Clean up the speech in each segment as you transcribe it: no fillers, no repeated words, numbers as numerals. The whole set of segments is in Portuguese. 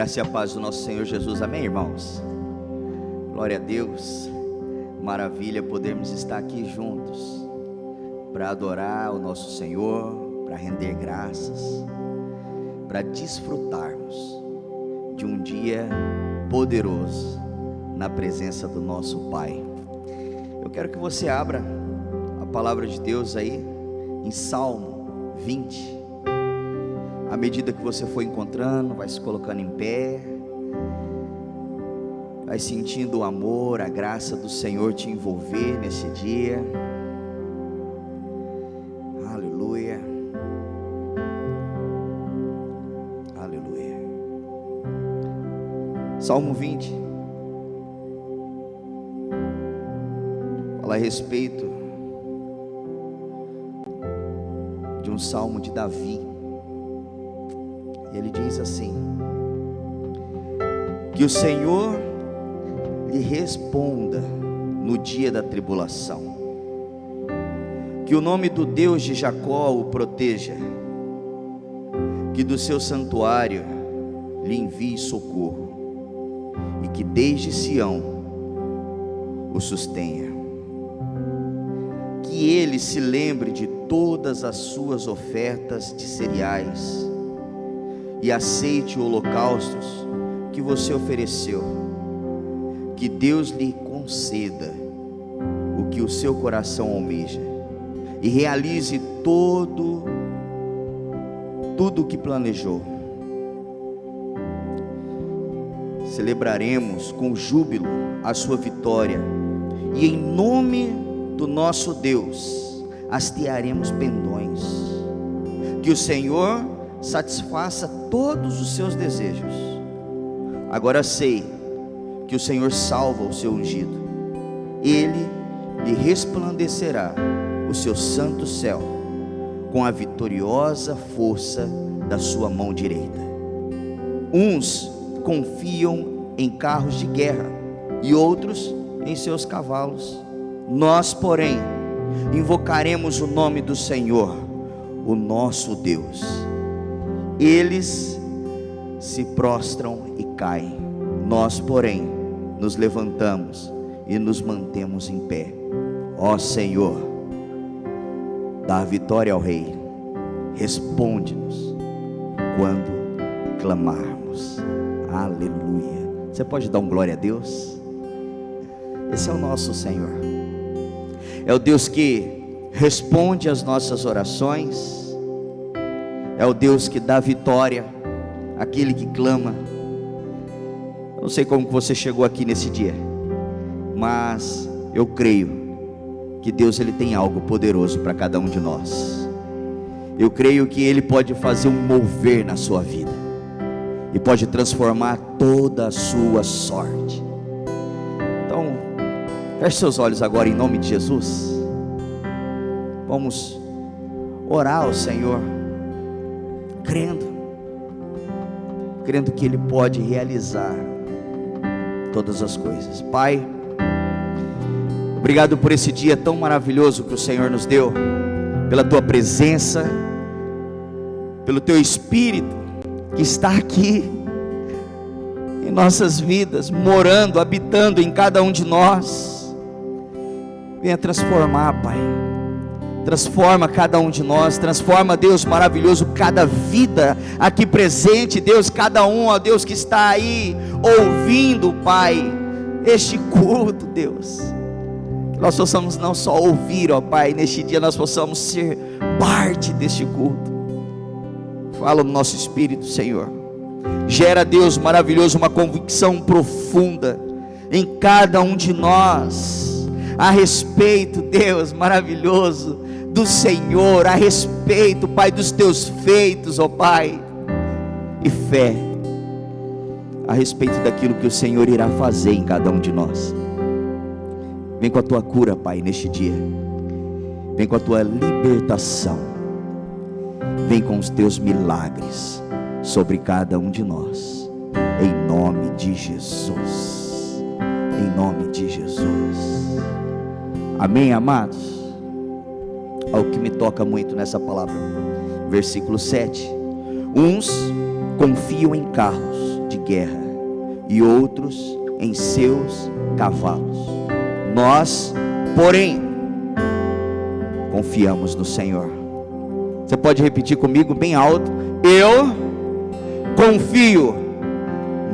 Graça e a paz do nosso Senhor Jesus, amém, irmãos? Glória a Deus, maravilha podermos estar aqui juntos, para adorar o nosso Senhor, para render graças, para desfrutarmos de um dia poderoso, na presença do nosso Pai. Eu quero que você abra a palavra de Deus aí, em Salmo 20, à medida que você for encontrando, vai se colocando em pé, vai sentindo o amor, a graça do Senhor te envolver nesse dia. Aleluia, aleluia. Salmo 20 fala a respeito de um salmo de Davi. Ele diz assim: que o Senhor lhe responda no dia da tribulação, que o nome do Deus de Jacó o proteja, que do seu santuário lhe envie socorro, e que desde Sião o sustenha, que ele se lembre de todas as suas ofertas de cereais, e aceite holocaustos que você ofereceu, que Deus lhe conceda o que o seu coração almeja, e realize tudo o que planejou. Celebraremos com júbilo a sua vitória, e em nome do nosso Deus hastearemos pendões. Que o Senhor satisfaça todos os seus desejos. Agora sei que o Senhor salva o seu ungido, ele lhe resplandecerá o seu santo céu com a vitoriosa força da sua mão direita. Uns confiam em carros de guerra e outros em seus cavalos. Nós, porém, invocaremos o nome do Senhor, o nosso Deus. Eles se prostram e caem, nós, porém, nos levantamos e nos mantemos em pé. Ó Senhor, dá a vitória ao Rei, responde-nos quando clamarmos. Aleluia. Você pode dar um glória a Deus? Esse é o nosso Senhor, é o Deus que responde às nossas orações, é o Deus que dá vitória àquele que clama. Eu não sei como que você chegou aqui nesse dia, mas eu creio que Deus, Ele tem algo poderoso para cada um de nós. Eu creio que Ele pode fazer um mover na sua vida, e pode transformar toda a sua sorte. Então, feche seus olhos agora em nome de Jesus. Vamos orar ao Senhor, crendo que Ele pode realizar todas as coisas. Pai, obrigado por esse dia tão maravilhoso que o Senhor nos deu, pela Tua presença, pelo Teu Espírito que está aqui em nossas vidas, morando, habitando em cada um de nós. Venha transformar, Pai, transforma cada um de nós, transforma, Deus maravilhoso, cada vida aqui presente, Deus, cada um, ó Deus, que está aí ouvindo, Pai, este culto, Deus, que nós possamos não só ouvir, ó Pai, neste dia nós possamos ser parte deste culto. Fala no nosso espírito, Senhor, gera, Deus maravilhoso, uma convicção profunda em cada um de nós, a respeito, Deus maravilhoso, do Senhor, a respeito, Pai, dos Teus feitos, ó Pai, e fé a respeito daquilo que o Senhor irá fazer em cada um de nós. Vem com a Tua cura, Pai, neste dia, vem com a Tua libertação, vem com os Teus milagres sobre cada um de nós, em nome de Jesus, em nome de Jesus, amém, amados. Ao que me toca muito nessa palavra, versículo 7, uns confiam em carros de guerra e outros em seus cavalos. Nós, porém, confiamos no Senhor. Você pode repetir comigo bem alto: eu confio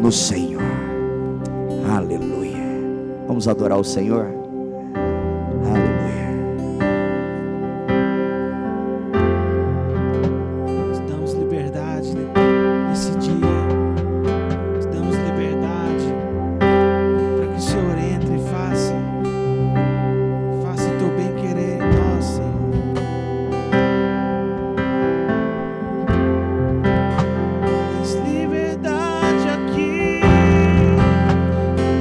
no Senhor. Aleluia. Vamos adorar o Senhor. Aleluia. Te damos liberdade nesse dia. Te damos liberdade para que o Senhor entre e faça o teu bem querer em nós, Senhor. Tens liberdade aqui.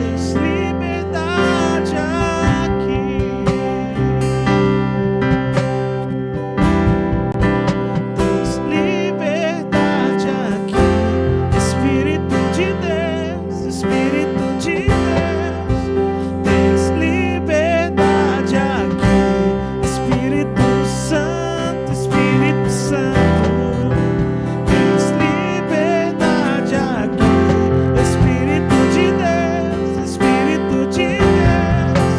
Tens liberdade aqui. Tens liberdade aqui. Espírito de Deus, Espírito de Deus. Tens liberdade aqui. Espírito Santo, Espírito Santo. Tens liberdade aqui. Espírito de Deus, Espírito de Deus.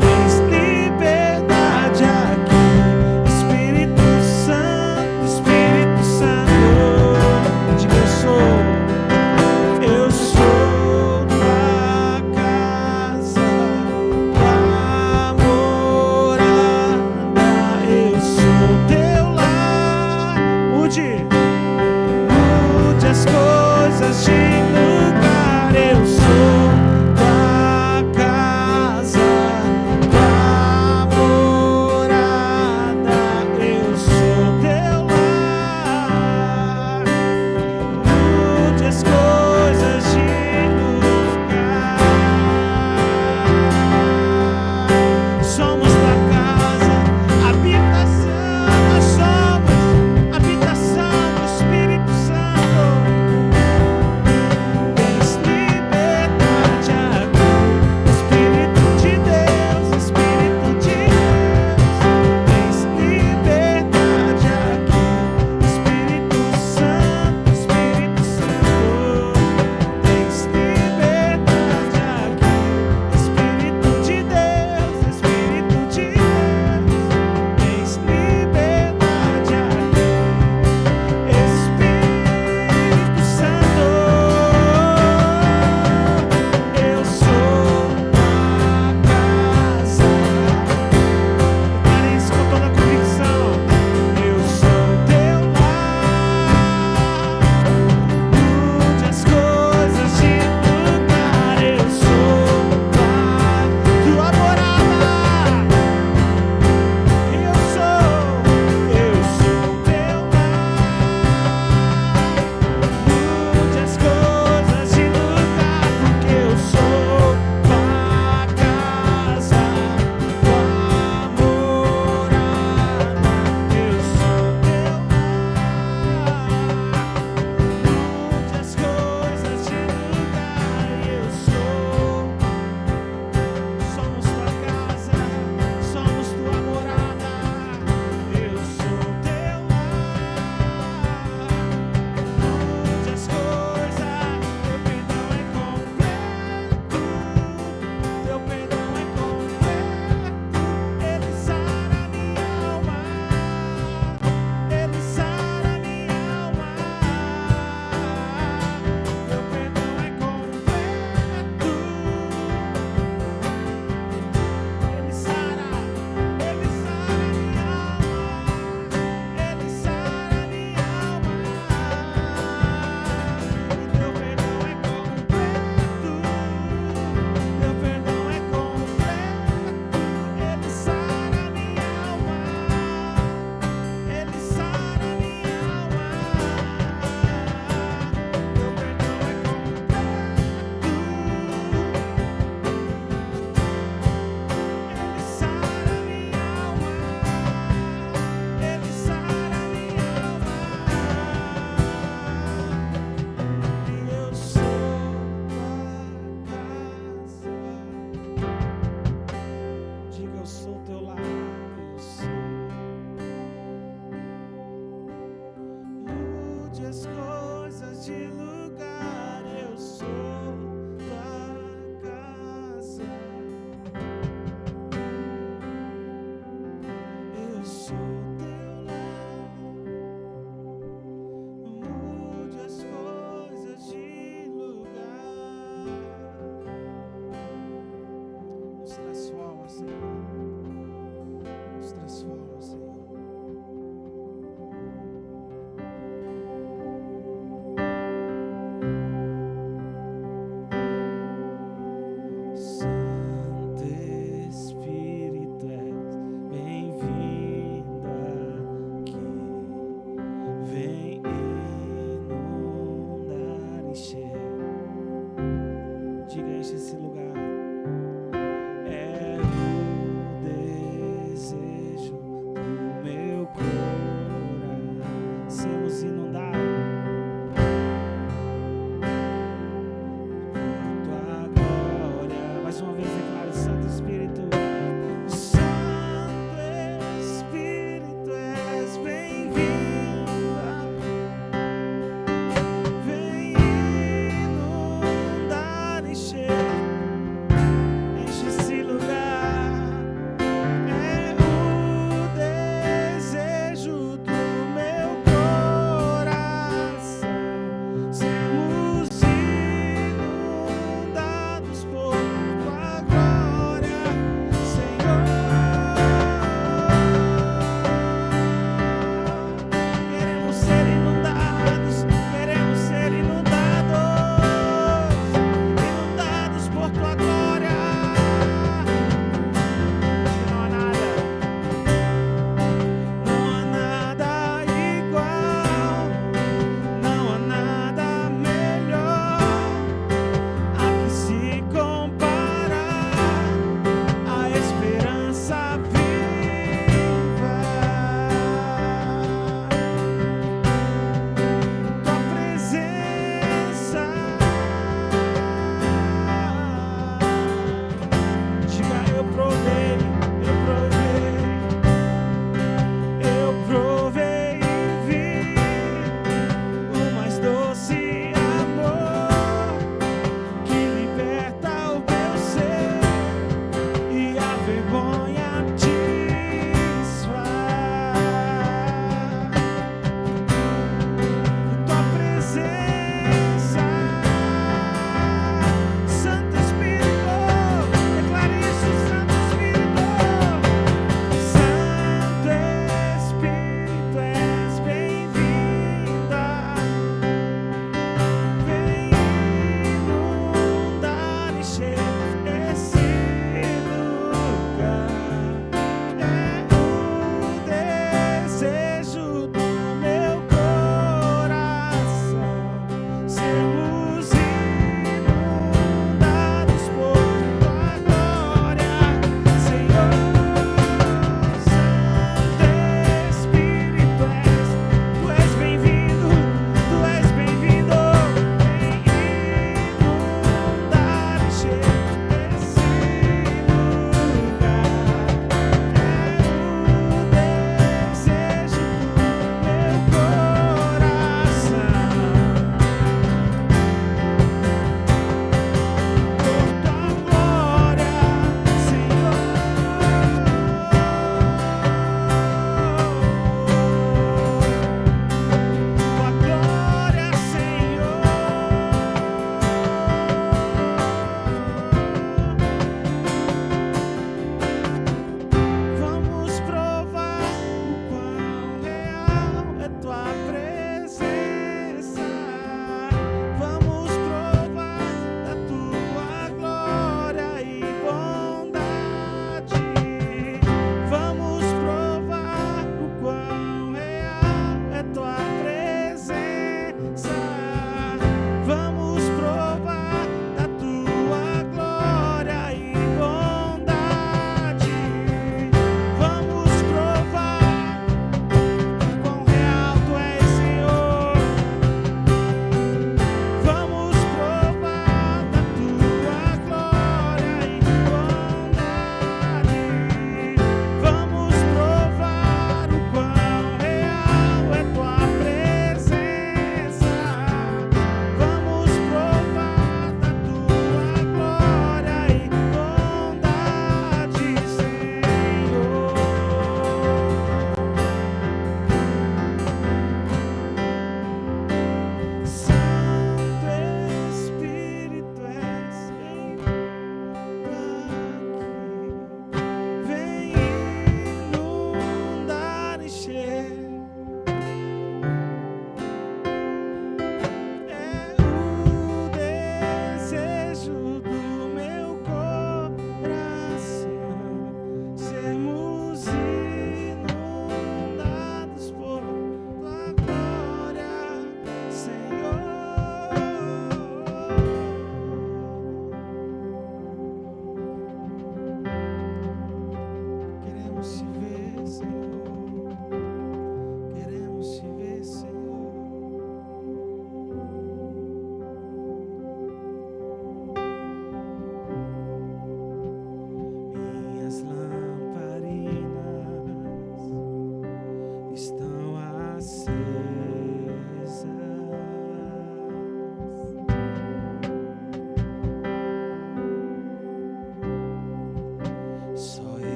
Tens liberdade aqui. Espírito Santo, Espírito Santo. Diga: eu sou tua casa, tua morada, eu sou teu lar. Mude as coisas de lugar. Eu sou tua casa, tua morada, eu sou teu lar. Mude as coisas de lugar. Somos tua casa, habitação. Nós somos habitação do Espírito Santo. Tens liberdade aqui. Espírito de Deus, Espírito de Deus. Tens liberdade aqui. Espírito Santo, Espírito Santo. Tens liberdade aqui. Espírito de Deus, Espírito de Deus. Tens liberdade aqui. Espírito Santo, eu sou tua casa. Declare isso com toda a convicção. Eu sou teu lar. Mude as coisas de lugar. Eu sou tua morada. Eu sou teu lar. Mude as coisas de lugar, porque eu sou tua casa, tua morada. Eu sou teu lar. Mude as coisas de lugar. Eu somos tua casa, somos tua morada. Eu sou teu lar. Mude as coisas, teu perdão é completo. Teu perdão é completo. Ele sara minha alma. Ele sara minha alma. Teu perdão é completo. Ele sara minha alma. Ele sara minha alma. Teu perdão é completo. Teu perdão é completo. Ele sara minha alma. Ele sara minha alma. Teu perdão é completo. Ele sara minha alma. Ele sara minha alma. E eu sou tua casa. Diga: eu sou teu lar. Eu sou. Mude as coisas de lugar. Eu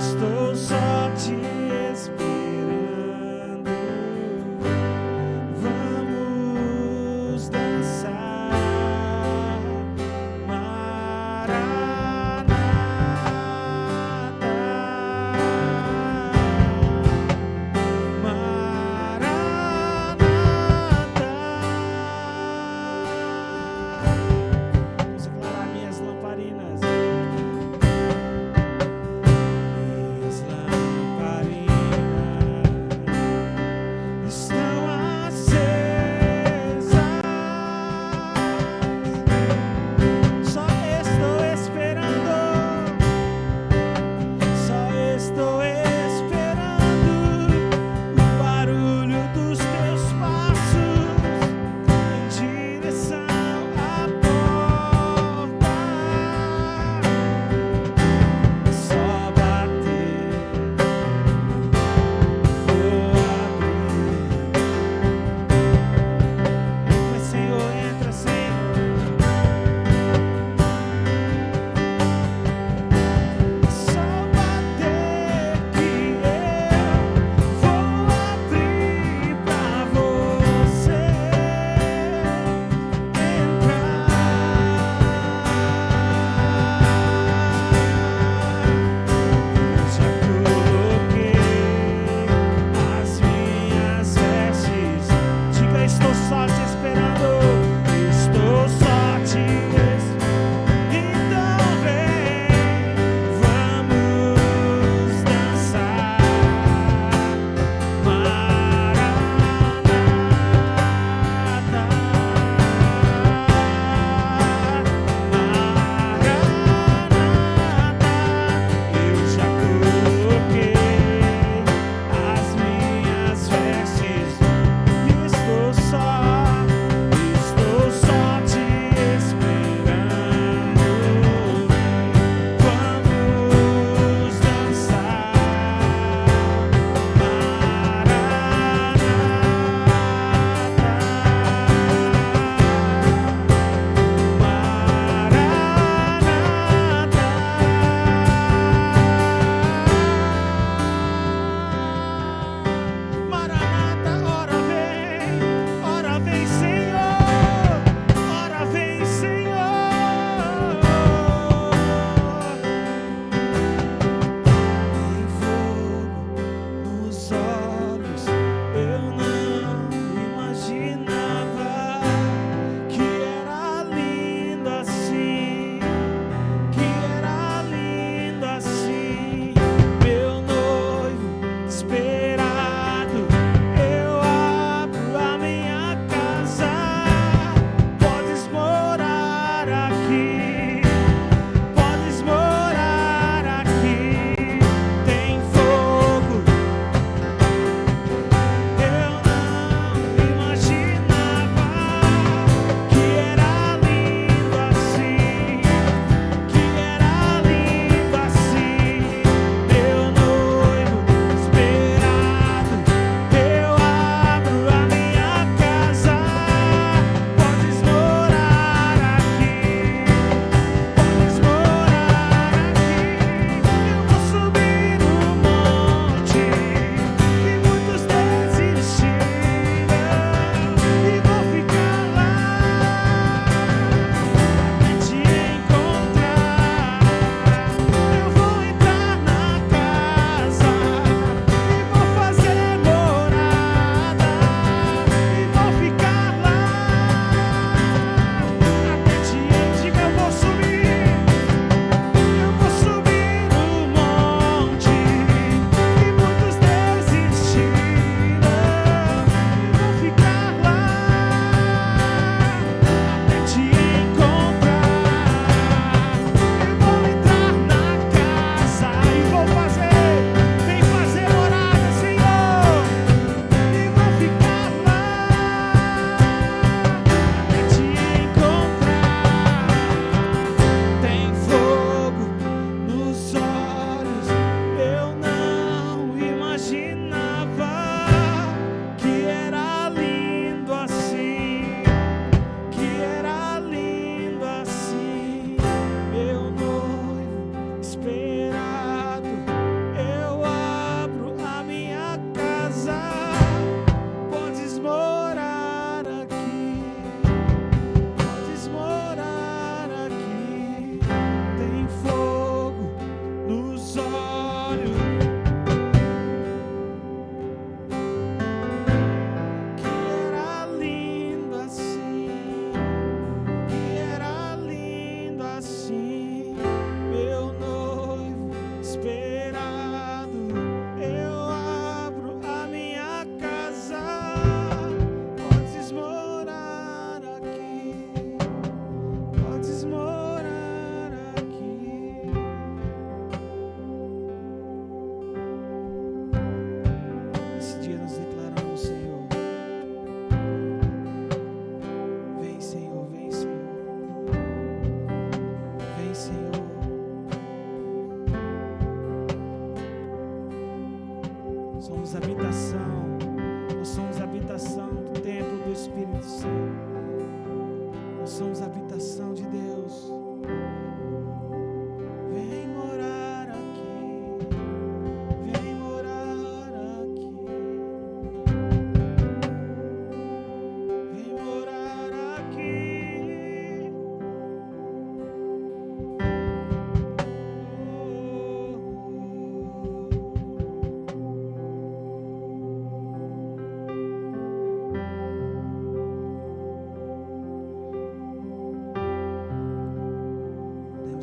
estou só te esperando. Vamos dançar, Maranata. Vamos declarar minhas lamparinas. Minhas lamparinas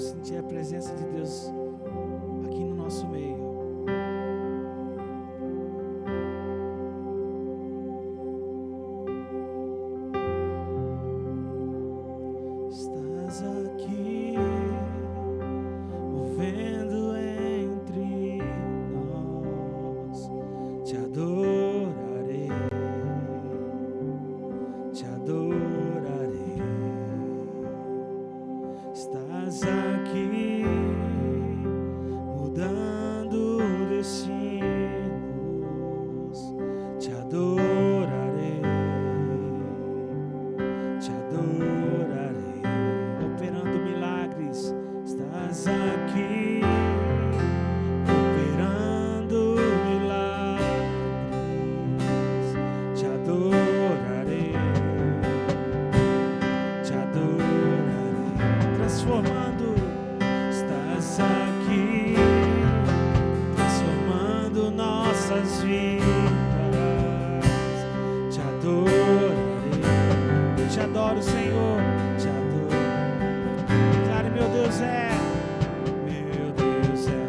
Vamos sentir a presença de Deus aqui no nosso meio. Estás aqui, movendo entre nós. Te adorarei, te adorarei. Estás aqui, mudando destinos. Te adorarei, te adorarei. Operando milagres, estás aqui, operando milagres. Te adorarei, te adorarei. Transformando, estás aqui, transformando nossas vidas. Te adorarei, te adoro, Senhor, te adoro. Declare, meu Deus é, meu Deus é.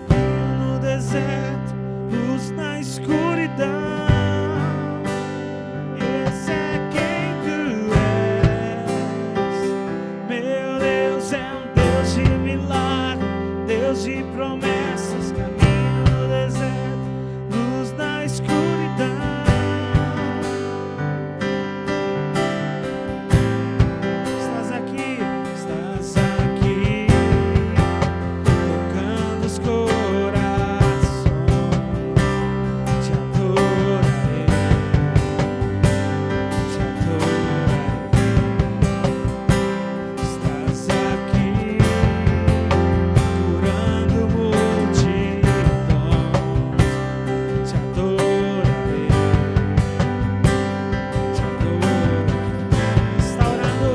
Caminho no deserto, luz na escuridão. Esse é quem tu és. Meu Deus é um Deus de milagre, Deus de promessas. Caminho no deserto, luz na escuridão. Estás aqui, tocando os corações. Te adorarei, te adorarei. Estás aqui, curando multidões. Te adorarei, te adorarei. Restaurando,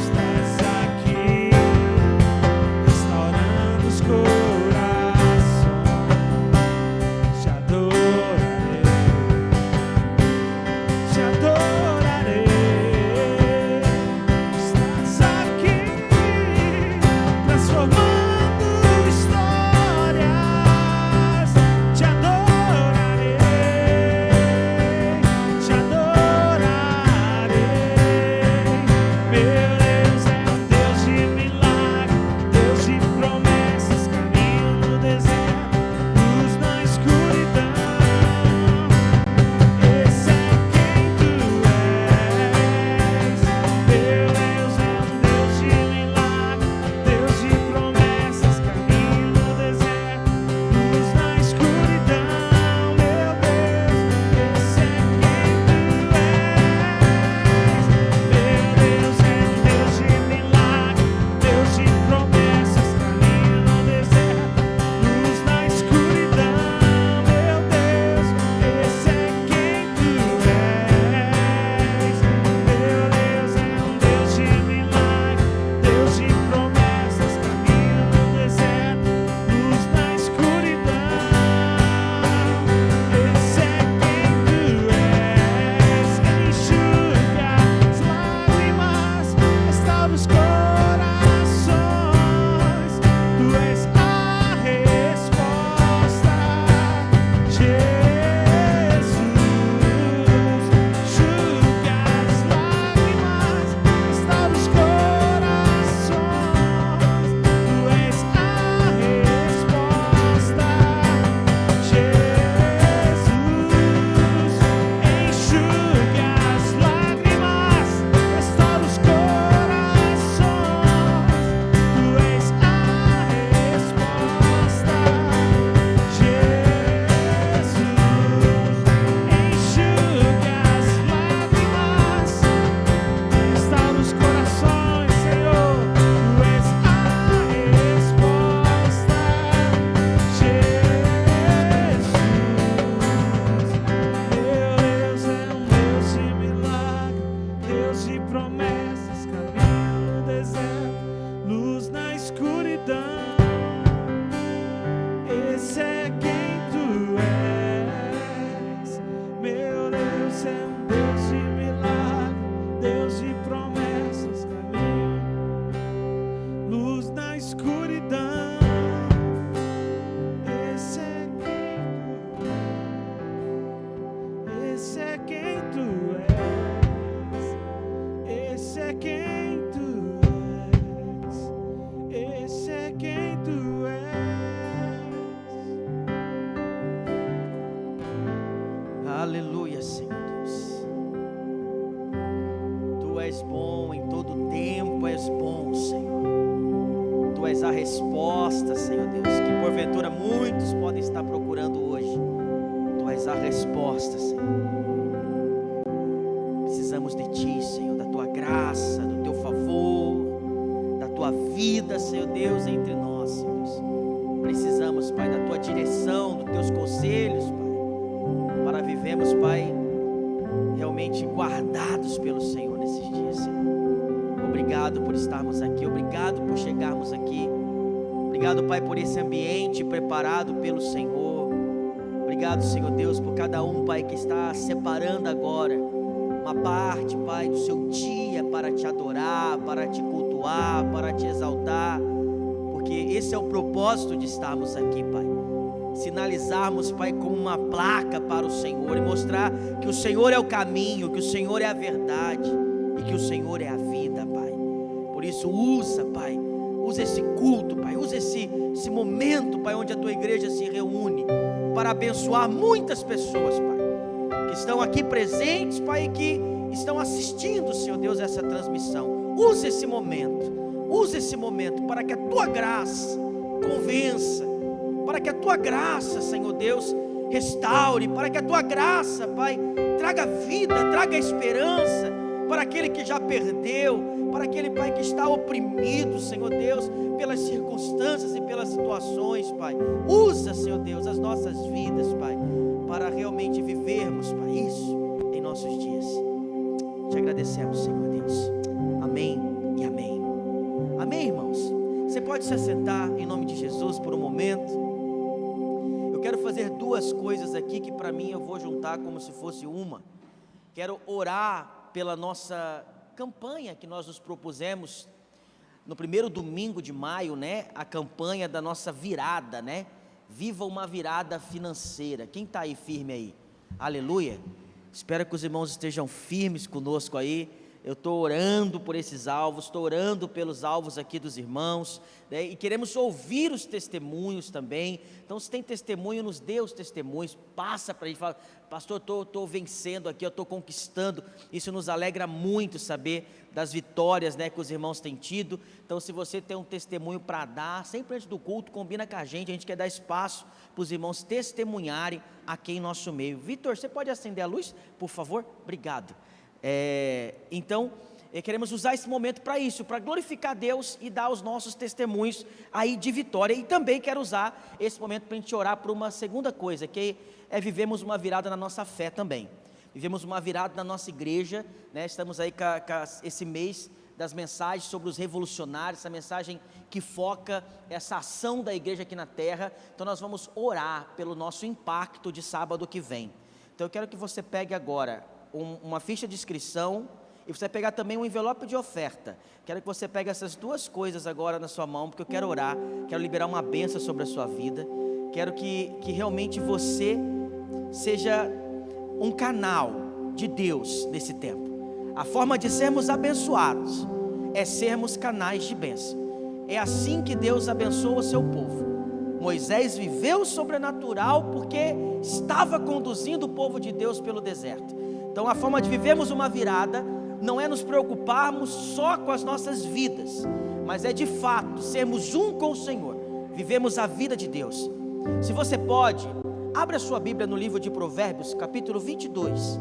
estás aqui, restaurando os corações. Te adorarei, te adorarei. Estás aqui, transformando histórias. Te adorarei, te adorarei. Meu Deus é um Deus de milagre, Deus de promessas. Caminho no deserto, luz na escuridão. Esse é quem tu és. Meu Deus é um Deus de milagre, Deus de promessas. Caminho no deserto, luz na escuridão. Meu Deus, esse é quem tu és. Meu Deus é um Deus de milagre, Deus de promessas. Caminho no deserto, luz na escuridão. Meu Deus, esse é quem tu és. Meu Deus é um Deus de milagre, Deus de promessas. Caminho no deserto, luz na escuridão. Esse é quem tu és. Enxuga as lágrimas, restaura os corações. Tu és a resposta, Jesus. Enxuga as lágrimas, restaura os corações. Tu és a resposta, Jesus. Enxuga as lágrimas, restaura os corações. Tu és a resposta, Jesus. Enxuga as lágrimas, restaura os corações, Senhor. Tu és a resposta, Jesus. Meu Deus é um Deus de milagre, Deus de promessas. Caminho no deserto, luz na escuridão. Esse é quem tu és. Meu Deus é um Deus de milagre, Deus de promessas. és bom, em todo tempo és bom, Senhor. Tu és a resposta, Senhor Deus, que porventura muitos podem estar procurando hoje. Tu és a resposta, Senhor. Precisamos de Ti, Senhor, da Tua graça, do Teu favor, da Tua vida, Senhor Deus, entre nós, Senhor Deus. Precisamos, Pai, da Tua direção, dos Teus conselhos, Pai, para vivermos, Pai, realmente guardados pelo Senhor nesses dias, Senhor. Obrigado por estarmos aqui, obrigado por chegarmos aqui. Obrigado, Pai, por esse ambiente preparado pelo Senhor. Obrigado, Senhor Deus, por cada um, Pai, que está separando agora uma parte, Pai, do seu dia para Te adorar, para Te cultuar, para Te exaltar, porque esse é o propósito de estarmos aqui, Pai. Sinalizarmos, Pai, como uma placa para o Senhor e mostrar que o Senhor é o caminho, que o Senhor é a verdade e que o Senhor é a vida, Pai. Por isso usa, Pai, usa esse culto, Pai, usa esse momento, Pai, onde a Tua igreja se reúne para abençoar muitas pessoas, Pai, que estão aqui presentes, Pai, e que estão assistindo, Senhor Deus, essa transmissão. Use esse momento para que a Tua graça convença, para que a Tua graça, Senhor Deus, restaure, para que a Tua graça, Pai, traga vida, traga esperança para aquele que já perdeu, para aquele, Pai, que está oprimido, Senhor Deus, pelas circunstâncias e pelas situações, Pai. Usa, Senhor Deus, as nossas vidas, Pai, para realmente vivermos, Pai, isso em nossos dias. Te agradecemos, Senhor Deus. Amém e amém. Amém, irmãos? Você pode se assentar em nome de Jesus por um momento. Eu quero fazer duas coisas aqui que para mim eu vou juntar como se fosse uma. Quero orar pela nossa campanha que nós nos propusemos no primeiro domingo de maio, né? A campanha da nossa virada, né? Viva uma virada financeira. Quem está aí firme aí? Aleluia. Espero que os irmãos estejam firmes conosco aí. Eu estou orando por esses alvos, estou orando pelos alvos aqui dos irmãos, né? E queremos ouvir os testemunhos também. Então, se tem testemunho, nos dê os testemunhos, passa para a gente, fala: pastor, estou vencendo aqui, eu estou conquistando. Isso nos alegra muito saber das vitórias, né, que os irmãos têm tido. Então, se você tem um testemunho para dar, sempre antes do culto, combina com a gente quer dar espaço para os irmãos testemunharem aqui em nosso meio. Vitor, você pode acender a luz, por favor? Obrigado. Então, queremos usar esse momento para isso, para glorificar Deus e dar os nossos testemunhos aí de vitória. E também quero usar esse momento para a gente orar por uma segunda coisa, que é vivemos uma virada na nossa fé também. Vivemos uma virada na nossa igreja, né? Estamos aí com esse mês das mensagens sobre os revolucionários, essa mensagem que foca essa ação da igreja aqui na terra. Então nós vamos orar pelo nosso impacto de sábado que vem. Então eu quero que você pegue agora uma ficha de inscrição, e você pegar também um envelope de oferta. Quero que você pegue essas duas coisas agora na sua mão, porque eu quero orar, quero liberar uma bênção sobre a sua vida. Quero que realmente você seja um canal de Deus nesse tempo. A forma de sermos abençoados é sermos canais de bênção. É assim que Deus abençoa o seu povo. Moisés viveu o sobrenatural porque estava conduzindo o povo de Deus pelo deserto. Então a forma de vivermos uma virada não é nos preocuparmos só com as nossas vidas, mas é de fato sermos um com o Senhor, vivemos a vida de Deus. Se você pode, abra sua Bíblia no livro de Provérbios, capítulo 22,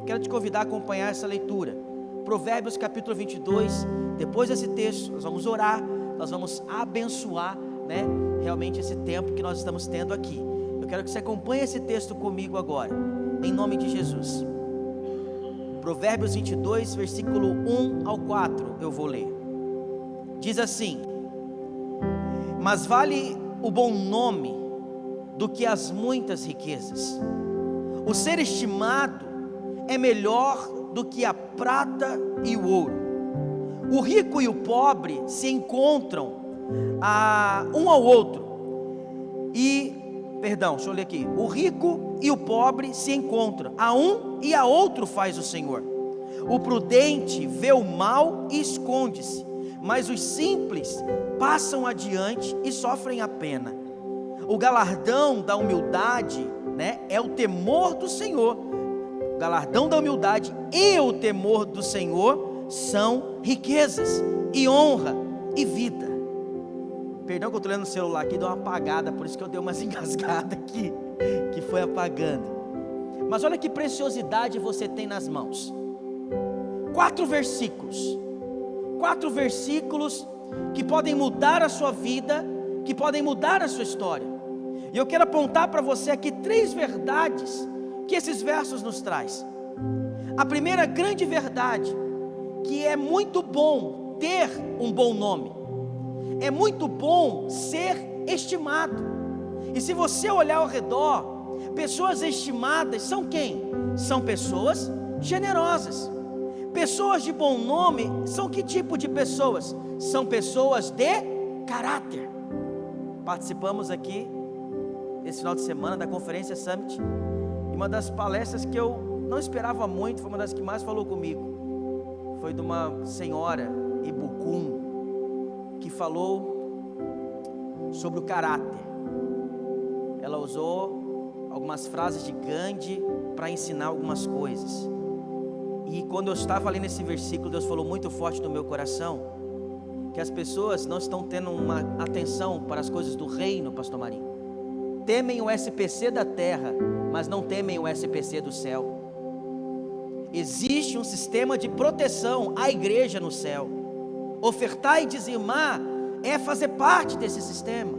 quero te convidar a acompanhar essa leitura. Provérbios capítulo 22, depois desse texto nós vamos orar, nós vamos abençoar, né, realmente esse tempo que nós estamos tendo aqui. Eu quero que você acompanhe esse texto comigo agora, em nome de Jesus. Provérbios 22, versículo 1 ao 4, eu vou ler. Diz assim: mas vale o bom nome do que as muitas riquezas. O ser estimado é melhor do que a prata e o ouro. O rico e o pobre se encontram um ao outro. Deixa eu ler aqui. O rico e o pobre se encontram, a um e a outro faz o Senhor. O prudente vê o mal e esconde-se, mas os simples passam adiante e sofrem a pena. O galardão da humildade, né, é o temor do Senhor. O galardão da humildade e o temor do Senhor são riquezas e honra e vida. Perdão que eu estou lendo no celular aqui, deu uma apagada, por isso que eu dei umas engasgadas aqui, que foi apagando. Mas olha que preciosidade você tem nas mãos. 4 versículos que podem mudar a sua vida, que podem mudar a sua história. E eu quero apontar para você aqui 3 verdades que esses versos nos traz. A primeira grande verdade, que é muito bom ter um bom nome, é muito bom ser estimado. E se você olhar ao redor, pessoas estimadas são quem? São pessoas generosas. Pessoas de bom nome são que tipo de pessoas? São pessoas de caráter. Participamos aqui esse final de semana da Conferência Summit, e uma das palestras que eu não esperava muito, foi uma das que mais falou comigo, foi de uma senhora Ibukum, que falou sobre o caráter. Ela usou algumas frases de Gandhi para ensinar algumas coisas. E quando eu estava ali nesse versículo, Deus falou muito forte no meu coração, que as pessoas não estão tendo uma atenção para as coisas do reino, pastor Marinho. Temem o SPC da terra, mas não temem o SPC do céu. Existe um sistema de proteção à igreja no céu. Ofertar e dizimar é fazer parte desse sistema,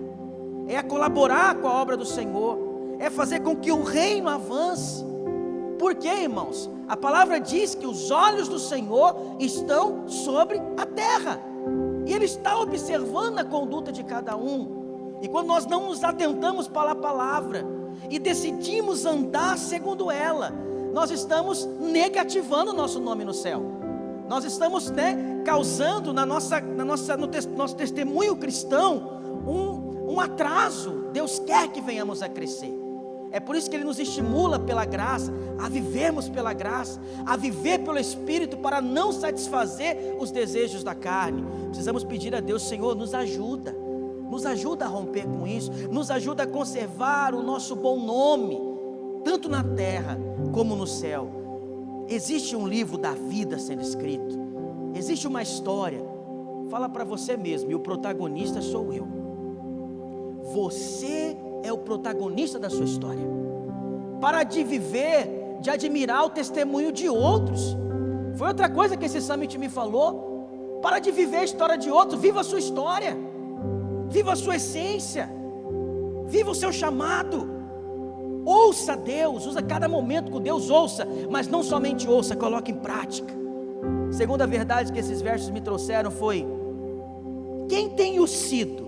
é colaborar com a obra do Senhor, é fazer com que o reino avance. Por quê, irmãos? A palavra diz que os olhos do Senhor estão sobre a terra, e Ele está observando a conduta de cada um. E quando nós não nos atentamos para a palavra e decidimos andar segundo ela, nós estamos negativando o nosso nome no céu. Nós estamos, causando no nosso testemunho cristão um atraso. Deus quer que venhamos a crescer. É por isso que Ele nos estimula pela graça, a vivermos pela graça, a viver pelo Espírito, para não satisfazer os desejos da carne. Precisamos pedir a Deus: Senhor, nos ajuda a romper com isso, nos ajuda a conservar o nosso bom nome, tanto na terra como no céu. Existe um livro da vida sendo escrito, existe uma história. Fala para você mesmo, e o protagonista sou eu. Você é o protagonista da sua história. Para de viver, de admirar o testemunho de outros. Foi outra coisa que esse summit me falou. Para de viver a história de outros, viva a sua história, viva a sua essência, viva o seu chamado. Ouça Deus, usa cada momento com Deus, ouça, mas não somente ouça, coloque em prática. Segunda verdade que esses versos me trouxeram foi: quem tem sido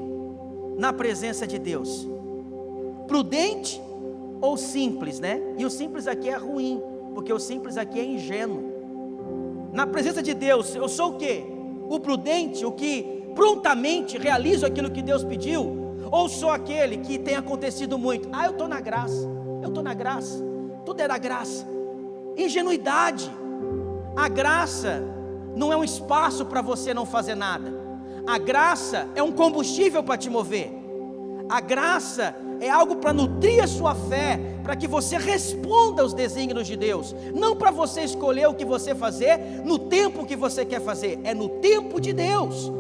na presença de Deus? Prudente ou simples, E o simples aqui é ruim, porque o simples aqui é ingênuo. Na presença de Deus, eu sou o quê? O prudente, o que prontamente realizo aquilo que Deus pediu? Ou sou aquele que tem acontecido muito? Eu estou na graça, tudo é da graça. Ingenuidade. A graça não é um espaço para você não fazer nada. A graça é um combustível para te mover. A graça é algo para nutrir a sua fé, para que você responda aos desígnios de Deus, não para você escolher o que você fazer no tempo que você quer fazer, é no tempo de Deus.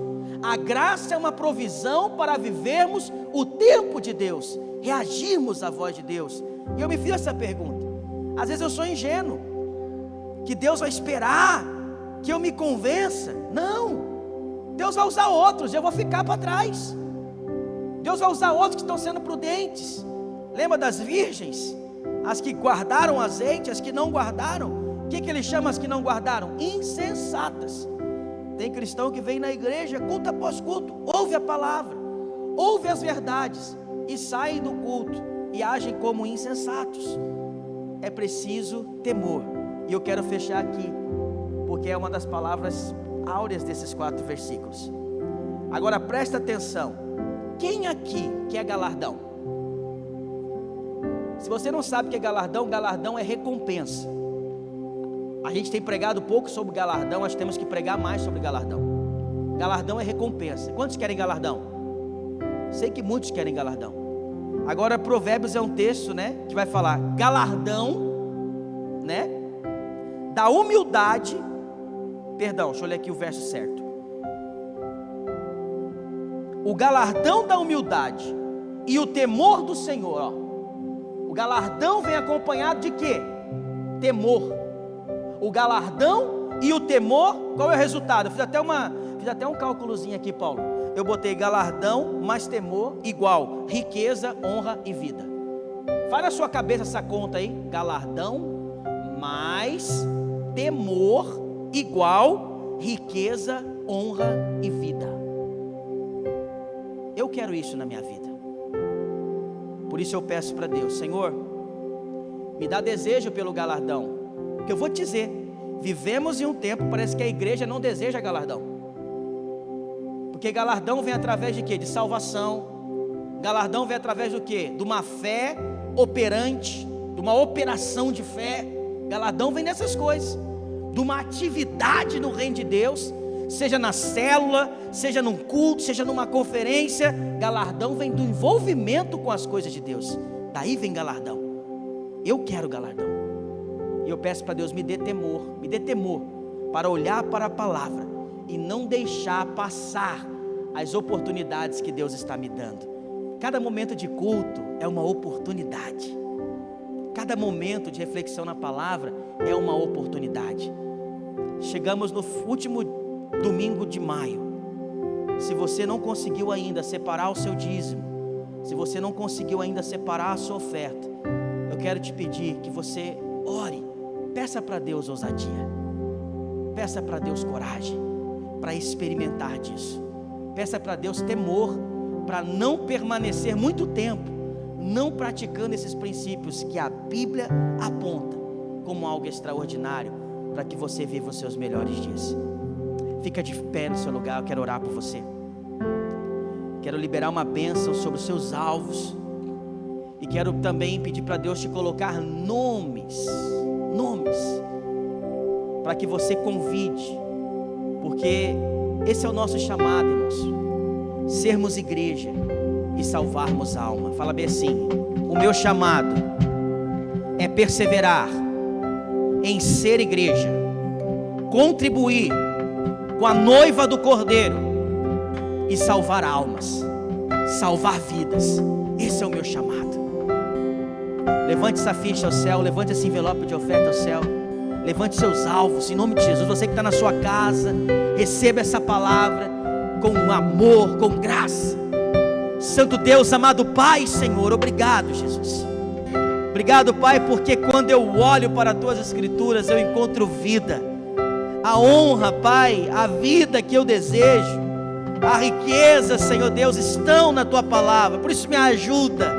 A graça é uma provisão para vivermos o tempo de Deus, reagirmos à voz de Deus. E eu me fiz essa pergunta: às vezes eu sou ingênuo, que Deus vai esperar que eu me convença. Não, Deus vai usar outros, eu vou ficar para trás. Deus vai usar outros que estão sendo prudentes. Lembra das virgens? As que guardaram azeite, as que não guardaram. O que Ele chama as que não guardaram? Insensatas. Tem cristão que vem na igreja, culto após culto, ouve a palavra, ouve as verdades, e saem do culto e agem como insensatos. É preciso temor. E eu quero fechar aqui, porque é uma das palavras áureas desses 4 versículos. Agora presta atenção. Quem aqui quer galardão? Se você não sabe o que é galardão, galardão é recompensa. A gente tem pregado pouco sobre galardão, nós temos que pregar mais sobre galardão. Galardão é recompensa. Quantos querem galardão? Sei que muitos querem galardão. Agora Provérbios é um texto, que vai falar galardão, da humildade Perdão, deixa eu ler aqui o verso certo. O galardão da humildade e o temor do Senhor, ó. O galardão vem acompanhado de quê? Temor. O galardão e o temor, qual é o resultado? Eu fiz até um cálculozinho aqui, Paulo. Eu botei galardão mais temor igual riqueza, honra e vida. Faz na sua cabeça essa conta aí. Galardão mais temor igual riqueza, honra e vida. Eu quero isso na minha vida. Por isso eu peço para Deus, Senhor, me dá desejo pelo galardão. Porque eu vou te dizer, vivemos em um tempo, parece que a igreja não deseja galardão. Porque galardão vem através de quê? De salvação. Galardão vem através do quê? De uma fé operante, de uma operação de fé. Galardão vem dessas coisas, de uma atividade no reino de Deus, seja na célula, seja num culto, seja numa conferência. Galardão vem do envolvimento com as coisas de Deus. Daí vem galardão. Eu quero galardão. E eu peço para Deus, me dê temor para olhar para a palavra e não deixar passar as oportunidades que Deus está me dando. Cada momento de culto é uma oportunidade. Cada momento de reflexão na palavra é uma oportunidade. Chegamos no último domingo de maio. Se você não conseguiu ainda separar o seu dízimo, se você não conseguiu ainda separar a sua oferta, eu quero te pedir que você ore, peça para Deus ousadia, peça para Deus coragem para experimentar disso, peça para Deus temor para não permanecer muito tempo não praticando esses princípios que a Bíblia aponta como algo extraordinário para que você viva os seus melhores dias. Fica de pé no seu lugar, eu quero orar por você. Quero liberar uma bênção sobre os seus alvos. E quero também pedir para Deus te colocar nomes, para que você convide. Porque esse é o nosso chamado, irmãos. Sermos igreja e salvarmos alma. Fala bem assim: o meu chamado é perseverar em ser igreja, contribuir com a noiva do Cordeiro e salvar almas, salvar vidas. Esse é o meu chamado. Levante essa ficha ao céu, levante esse envelope de oferta ao céu, levante seus alvos em nome de Jesus. Você que está na sua casa, receba essa palavra com amor, com graça. Santo Deus, amado Pai, Senhor, obrigado, Jesus. Obrigado, Pai, porque quando eu olho para as tuas escrituras eu encontro vida, a honra, Pai, a vida que eu desejo, a riqueza, Senhor Deus, estão na tua palavra. Por isso me ajuda,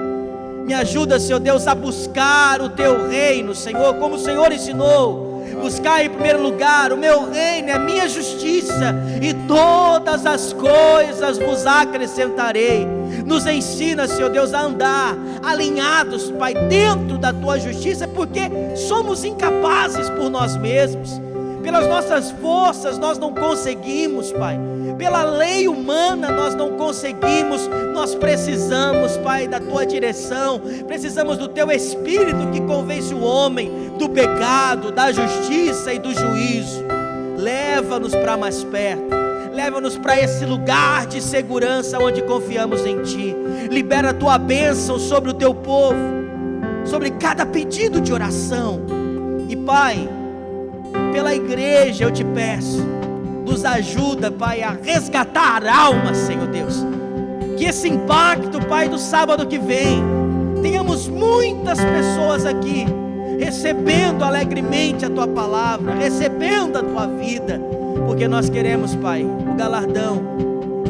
Senhor Deus, a buscar o teu reino, Senhor, como o Senhor ensinou. Buscar em primeiro lugar o meu reino, a minha justiça, e todas as coisas vos acrescentarei. Nos ensina, Senhor Deus, a andar alinhados, Pai, dentro da tua justiça, porque somos incapazes por nós mesmos. Pelas nossas forças nós não conseguimos, Pai. Pela lei humana nós não conseguimos. Nós precisamos, Pai, da tua direção. Precisamos do teu Espírito que convence o homem do pecado, da justiça e do juízo. Leva-nos para mais perto. Leva-nos para esse lugar de segurança onde confiamos em Ti. Libera a Tua bênção sobre o Teu povo, sobre cada pedido de oração. E Pai, pela igreja eu te peço, nos ajuda, Pai, a resgatar almas, Senhor Deus. Que esse impacto, Pai, do sábado que vem, tenhamos muitas pessoas aqui, recebendo alegremente a Tua palavra, recebendo a Tua vida, porque nós queremos, Pai, o galardão,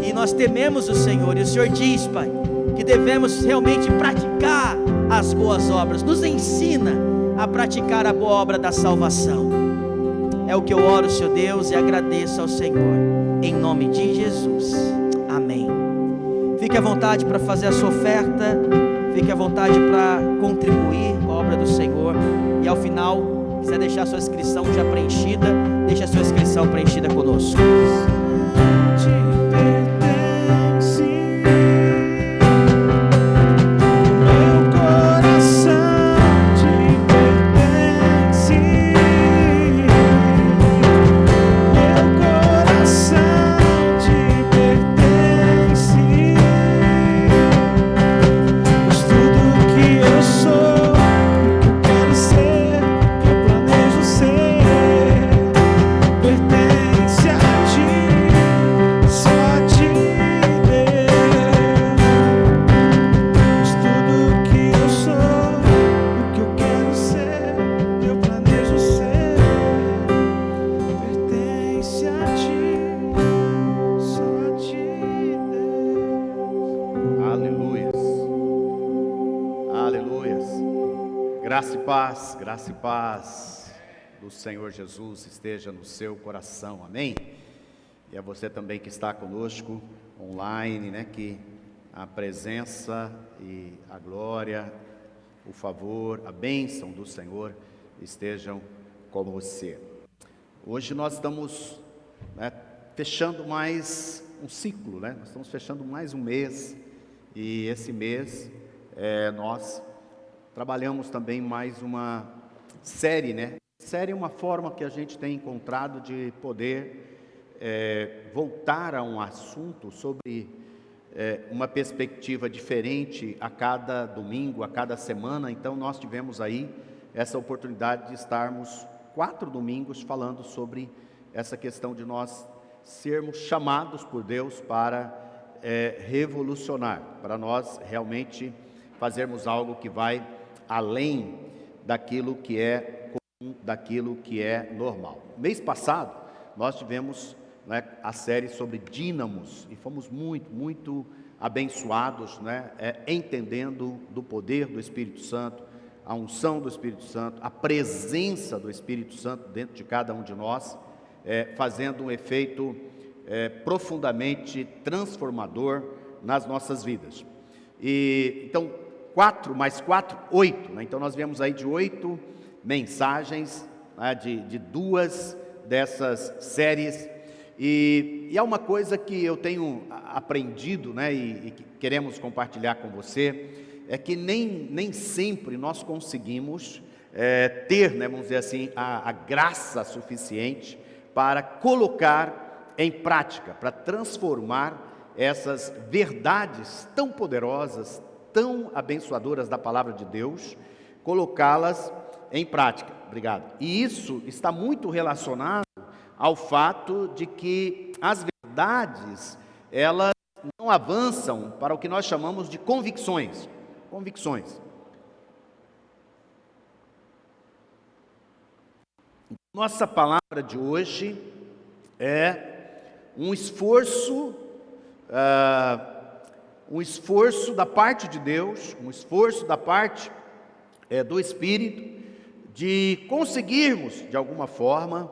e nós tememos o Senhor, e o Senhor diz, Pai, que devemos realmente praticar as boas obras. Nos ensina a praticar a boa obra da salvação. É o que eu oro, Senhor Deus, e agradeço ao Senhor, em nome de Jesus, amém. Fique à vontade para fazer a sua oferta, fique à vontade para contribuir com a obra do Senhor, e ao final, quiser deixar a sua inscrição já preenchida, deixe a sua inscrição preenchida conosco. graça e paz do Senhor Jesus esteja no seu coração, amém? E a você também que está conosco online, né, que a presença e a glória, o favor, a bênção do Senhor estejam com você. Hoje nós estamos, né, fechando mais um ciclo, né? Nós estamos fechando mais um mês, e esse mês nós trabalhamos também mais uma série, né? Série é uma forma que a gente tem encontrado de poder voltar a um assunto sobre uma perspectiva diferente a cada domingo, a cada semana. Então nós tivemos aí essa oportunidade de estarmos 4 domingos falando sobre essa questão de nós sermos chamados por Deus para revolucionar, para nós realmente fazermos algo que vai além daquilo que é comum, daquilo que é normal. Mês passado nós tivemos, né, a série sobre dínamos e fomos muito abençoados, né, entendendo do poder do Espírito Santo, a unção do Espírito Santo, a presença do Espírito Santo dentro de cada um de nós, fazendo um efeito profundamente transformador nas nossas vidas. E então 4 mais 4, 8, né? Então nós viemos aí de 8 mensagens, né, de 2 dessas séries, e é uma coisa que eu tenho aprendido, né, e que queremos compartilhar com você, é que nem sempre nós conseguimos ter, né, vamos dizer assim, a graça suficiente para colocar em prática, para transformar essas verdades tão poderosas, tão abençoadoras da palavra de Deus, colocá-las em prática. Obrigado. E isso está muito relacionado ao fato de que as verdades, elas não avançam para o que nós chamamos de convicções. Convicções. Nossa palavra de hoje é um esforço da parte de Deus, um esforço da parte do Espírito, de conseguirmos, de alguma forma,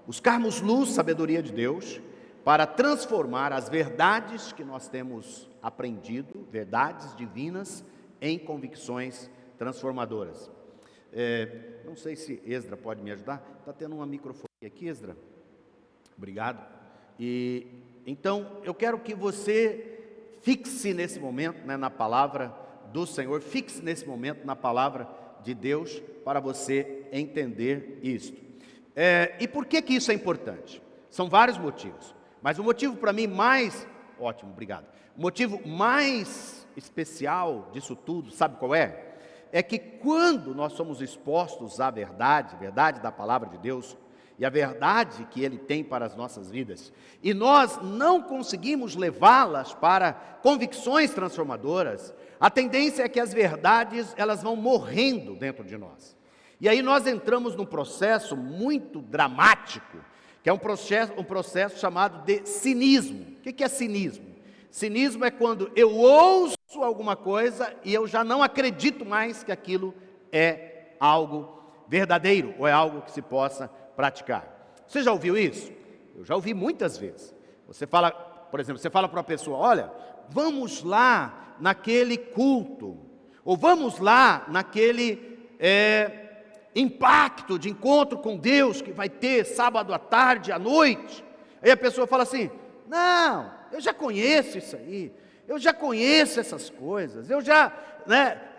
buscarmos luz, sabedoria de Deus, para transformar as verdades que nós temos aprendido, verdades divinas, em convicções transformadoras. Não sei se Esdra pode me ajudar. Está tendo uma microfone aqui, Esdra? Obrigado. E então eu quero que você fixe nesse momento, né, na palavra do Senhor, fixe nesse momento na palavra de Deus, para você entender isto. E por que isso é importante? São vários motivos, mas o motivo para mim mais, ótimo, obrigado, o motivo mais especial disso tudo, sabe qual é? É que quando nós somos expostos à verdade da palavra de Deus, e a verdade que Ele tem para as nossas vidas, e nós não conseguimos levá-las para convicções transformadoras, a tendência é que as verdades, elas vão morrendo dentro de nós. E aí nós entramos num processo muito dramático, que é um processo chamado de cinismo. O que é cinismo? Cinismo é quando eu ouço alguma coisa e eu já não acredito mais que aquilo é algo verdadeiro, ou é algo que se possa praticar. Você já ouviu isso? Eu já ouvi muitas vezes. Você fala, por exemplo, você fala para uma pessoa: olha, vamos lá naquele culto, ou vamos lá naquele impacto de encontro com Deus que vai ter sábado à tarde, à noite. Aí a pessoa fala assim: não, eu já conheço isso aí, eu já conheço essas coisas,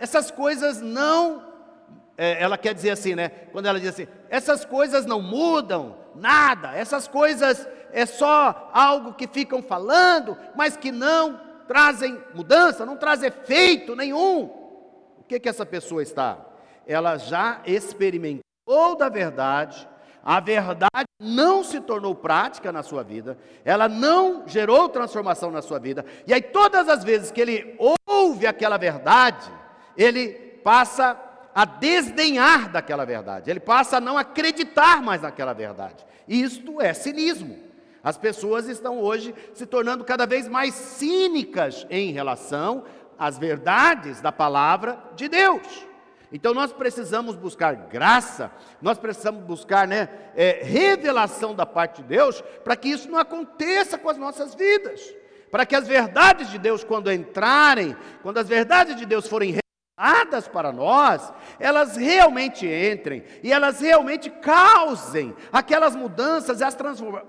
essas coisas não... ela quer dizer assim, né? Quando ela diz assim, essas coisas não mudam nada, essas coisas é só algo que ficam falando, mas que não trazem mudança, não trazem efeito nenhum. O que essa pessoa está? Ela já experimentou da verdade, a verdade não se tornou prática na sua vida, ela não gerou transformação na sua vida, e aí todas as vezes que ele ouve aquela verdade, ele passa a desdenhar daquela verdade, ele passa a não acreditar mais naquela verdade. Isto é cinismo. As pessoas estão hoje se tornando cada vez mais cínicas em relação às verdades da palavra de Deus. Então nós precisamos buscar graça, nós precisamos buscar revelação da parte de Deus, para que isso não aconteça com as nossas vidas, para que as verdades de Deus, quando as verdades de Deus forem reveladas para nós, elas realmente entrem, e elas realmente causem aquelas mudanças e as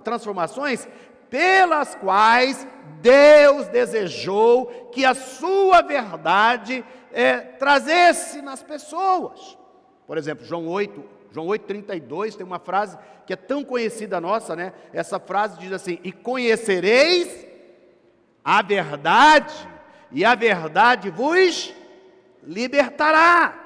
transformações pelas quais Deus desejou que a sua verdade trazesse nas pessoas. Por exemplo, João 8:32, tem uma frase que é tão conhecida nossa, né? Essa frase diz assim: e conhecereis a verdade, e a verdade vos libertará.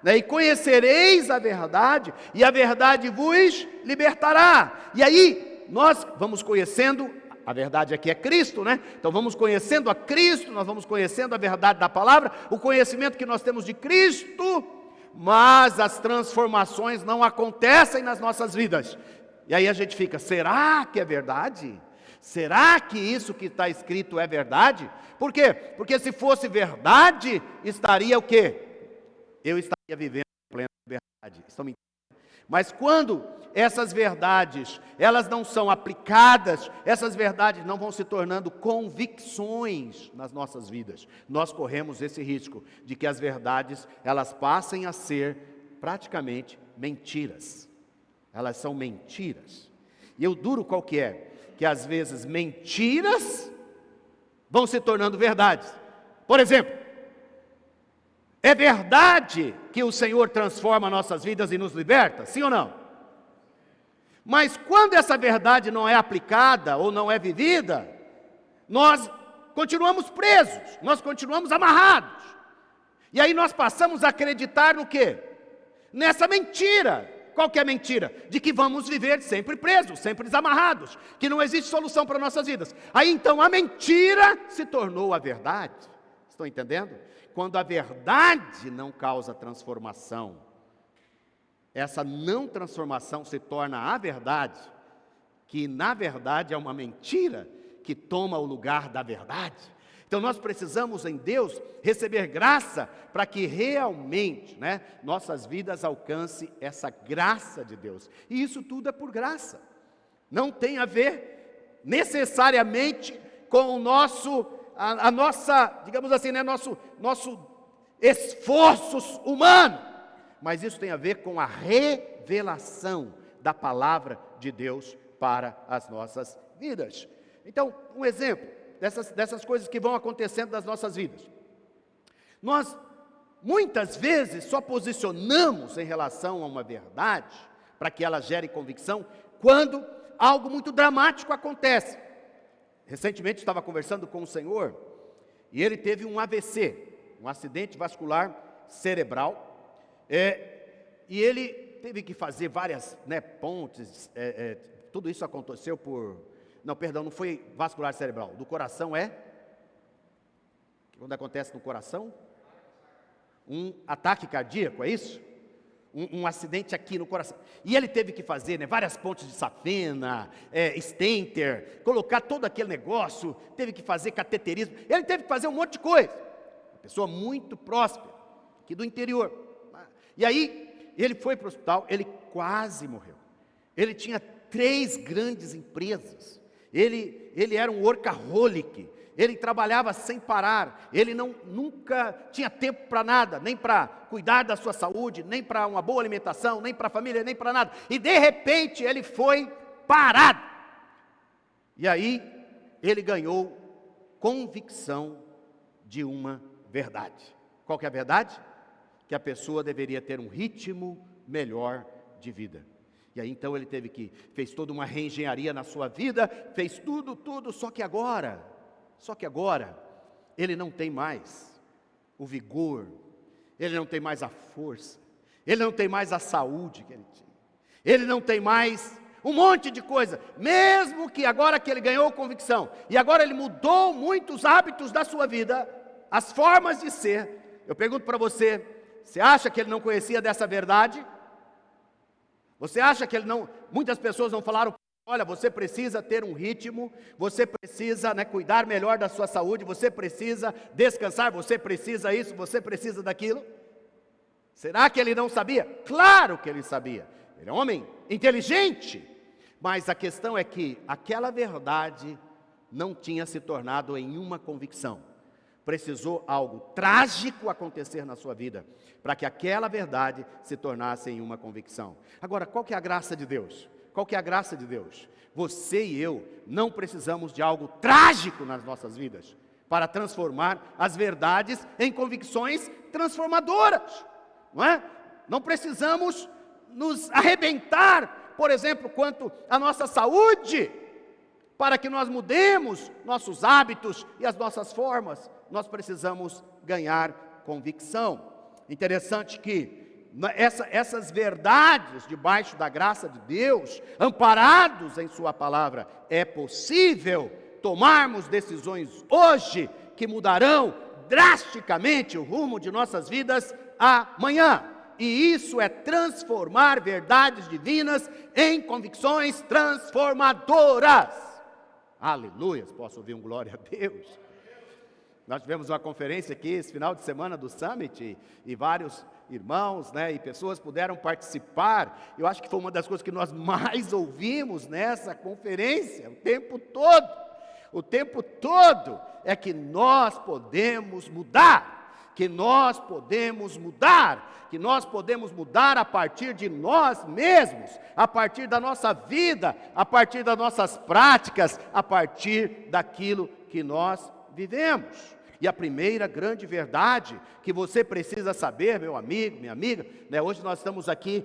E conhecereis a verdade, e a verdade vos libertará. E aí, nós vamos conhecendo, a verdade aqui é Cristo, né? Então vamos conhecendo a Cristo, nós vamos conhecendo a verdade da palavra, o conhecimento que nós temos de Cristo, mas as transformações não acontecem nas nossas vidas. E aí a gente fica, será que é verdade? Será que isso que está escrito é verdade? Por quê? Porque se fosse verdade, estaria o quê? Eu estaria vivendo em plena verdade. Estão me entendendo? Mas quando essas verdades, elas não são aplicadas, essas verdades não vão se tornando convicções nas nossas vidas. Nós corremos esse risco de que as verdades, elas passem a ser praticamente mentiras. Elas são mentiras. E o duro qual que é? Que às vezes mentiras vão se tornando verdades. Por exemplo, é verdade que o Senhor transforma nossas vidas e nos liberta? Sim ou não? Mas quando essa verdade não é aplicada ou não é vivida, nós continuamos presos, nós continuamos amarrados. E aí nós passamos a acreditar no quê? Nessa mentira. Qual que é a mentira? De que vamos viver sempre presos, sempre desamarrados, que não existe solução para nossas vidas. Aí então a mentira se tornou a verdade. Estão entendendo? Quando a verdade não causa transformação, essa não transformação se torna a verdade, que na verdade é uma mentira que toma o lugar da verdade. Então nós precisamos em Deus receber graça para que realmente, nossas vidas alcancem essa graça de Deus. E isso tudo é por graça. Não tem a ver necessariamente com o nosso, a nossa, digamos assim, nosso esforço humano. Mas isso tem a ver com a revelação da palavra de Deus para as nossas vidas. Então, um exemplo dessas coisas que vão acontecendo nas nossas vidas. Nós, muitas vezes, só posicionamos em relação a uma verdade, para que ela gere convicção, quando algo muito dramático acontece. Recentemente estava conversando com um senhor, e ele teve um AVC, um acidente vascular cerebral, e ele teve que fazer várias pontes, tudo isso aconteceu não foi vascular cerebral, do coração quando acontece no coração? Um ataque cardíaco, é isso? Um acidente aqui no coração, e ele teve que fazer várias pontes de safena, stenter, colocar todo aquele negócio, teve que fazer cateterismo, ele teve que fazer um monte de coisa, uma pessoa muito próspera, aqui do interior, e aí ele foi para o hospital, ele quase morreu, ele tinha 3 grandes empresas, ele era um workaholic, ele trabalhava sem parar, ele nunca tinha tempo para nada, nem para cuidar da sua saúde, nem para uma boa alimentação, nem para a família, nem para nada, e de repente ele foi parado, e aí ele ganhou convicção de uma verdade. Qual que é a verdade? Que a pessoa deveria ter um ritmo melhor de vida. E aí então ele fez toda uma reengenharia na sua vida, fez tudo, só que agora ele não tem mais o vigor, ele não tem mais a força, ele não tem mais a saúde que ele tinha, ele não tem mais um monte de coisa, mesmo que agora que ele ganhou convicção, e agora ele mudou muitos hábitos da sua vida, as formas de ser. Eu pergunto para você, você acha que ele não conhecia dessa verdade? Você acha que muitas pessoas não falaram, olha, você precisa ter um ritmo, você precisa cuidar melhor da sua saúde, você precisa descansar, você precisa isso, você precisa daquilo? Será que ele não sabia? Claro que ele sabia. Ele é um homem inteligente. Mas a questão é que aquela verdade não tinha se tornado em uma convicção. Precisou algo trágico acontecer na sua vida para que aquela verdade se tornasse em uma convicção. Agora, qual que é a graça de Deus? Qual que é a graça de Deus? Você e eu não precisamos de algo trágico nas nossas vidas para transformar as verdades em convicções transformadoras, não é? Não precisamos nos arrebentar, por exemplo, quanto à nossa saúde, para que nós mudemos nossos hábitos e as nossas formas. Nós precisamos ganhar convicção. Interessante que essas verdades debaixo da graça de Deus, amparados em sua palavra, é possível tomarmos decisões hoje que mudarão drasticamente o rumo de nossas vidas amanhã. E isso é transformar verdades divinas em convicções transformadoras. Aleluia, posso ouvir um glória a Deus? Nós tivemos uma conferência aqui esse final de semana do Summit e vários irmãos, e pessoas puderam participar. Eu acho que foi uma das coisas que nós mais ouvimos nessa conferência, o tempo todo é que nós podemos mudar, que nós podemos mudar a partir de nós mesmos, a partir da nossa vida, a partir das nossas práticas, a partir daquilo que nós vivemos. E a primeira grande verdade que você precisa saber, meu amigo, minha amiga, hoje nós estamos aqui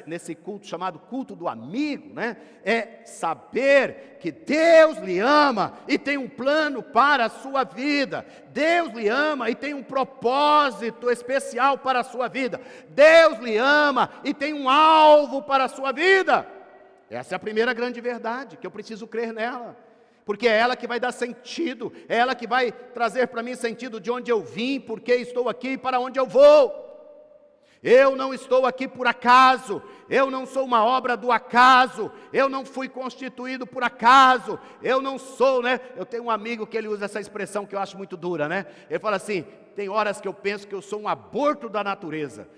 nesse culto chamado culto do amigo, é saber que Deus lhe ama e tem um plano para a sua vida. Deus lhe ama e tem um propósito especial para a sua vida. Deus lhe ama e tem um alvo para a sua vida. Essa é a primeira grande verdade, que eu preciso crer nela. Porque é ela que vai dar sentido, é ela que vai trazer para mim sentido de onde eu vim, por que estou aqui e para onde eu vou. Eu não estou aqui por acaso, eu não sou uma obra do acaso, eu não fui constituído por acaso, eu não sou, Eu tenho um amigo que ele usa essa expressão que eu acho muito dura, Ele fala assim, tem horas que eu penso que eu sou um aborto da natureza,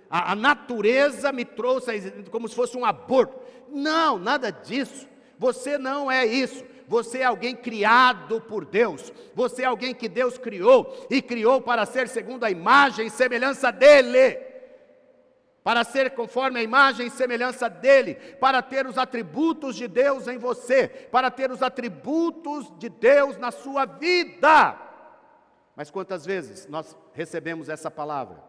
A natureza me trouxe como se fosse um aborto. Não, nada disso. Você não é isso, você é alguém criado por Deus, você é alguém que Deus criou, e criou para ser segundo a imagem e semelhança dEle, para ser conforme a imagem e semelhança dEle, para ter os atributos de Deus em você, para ter os atributos de Deus na sua vida. Mas quantas vezes nós recebemos essa palavra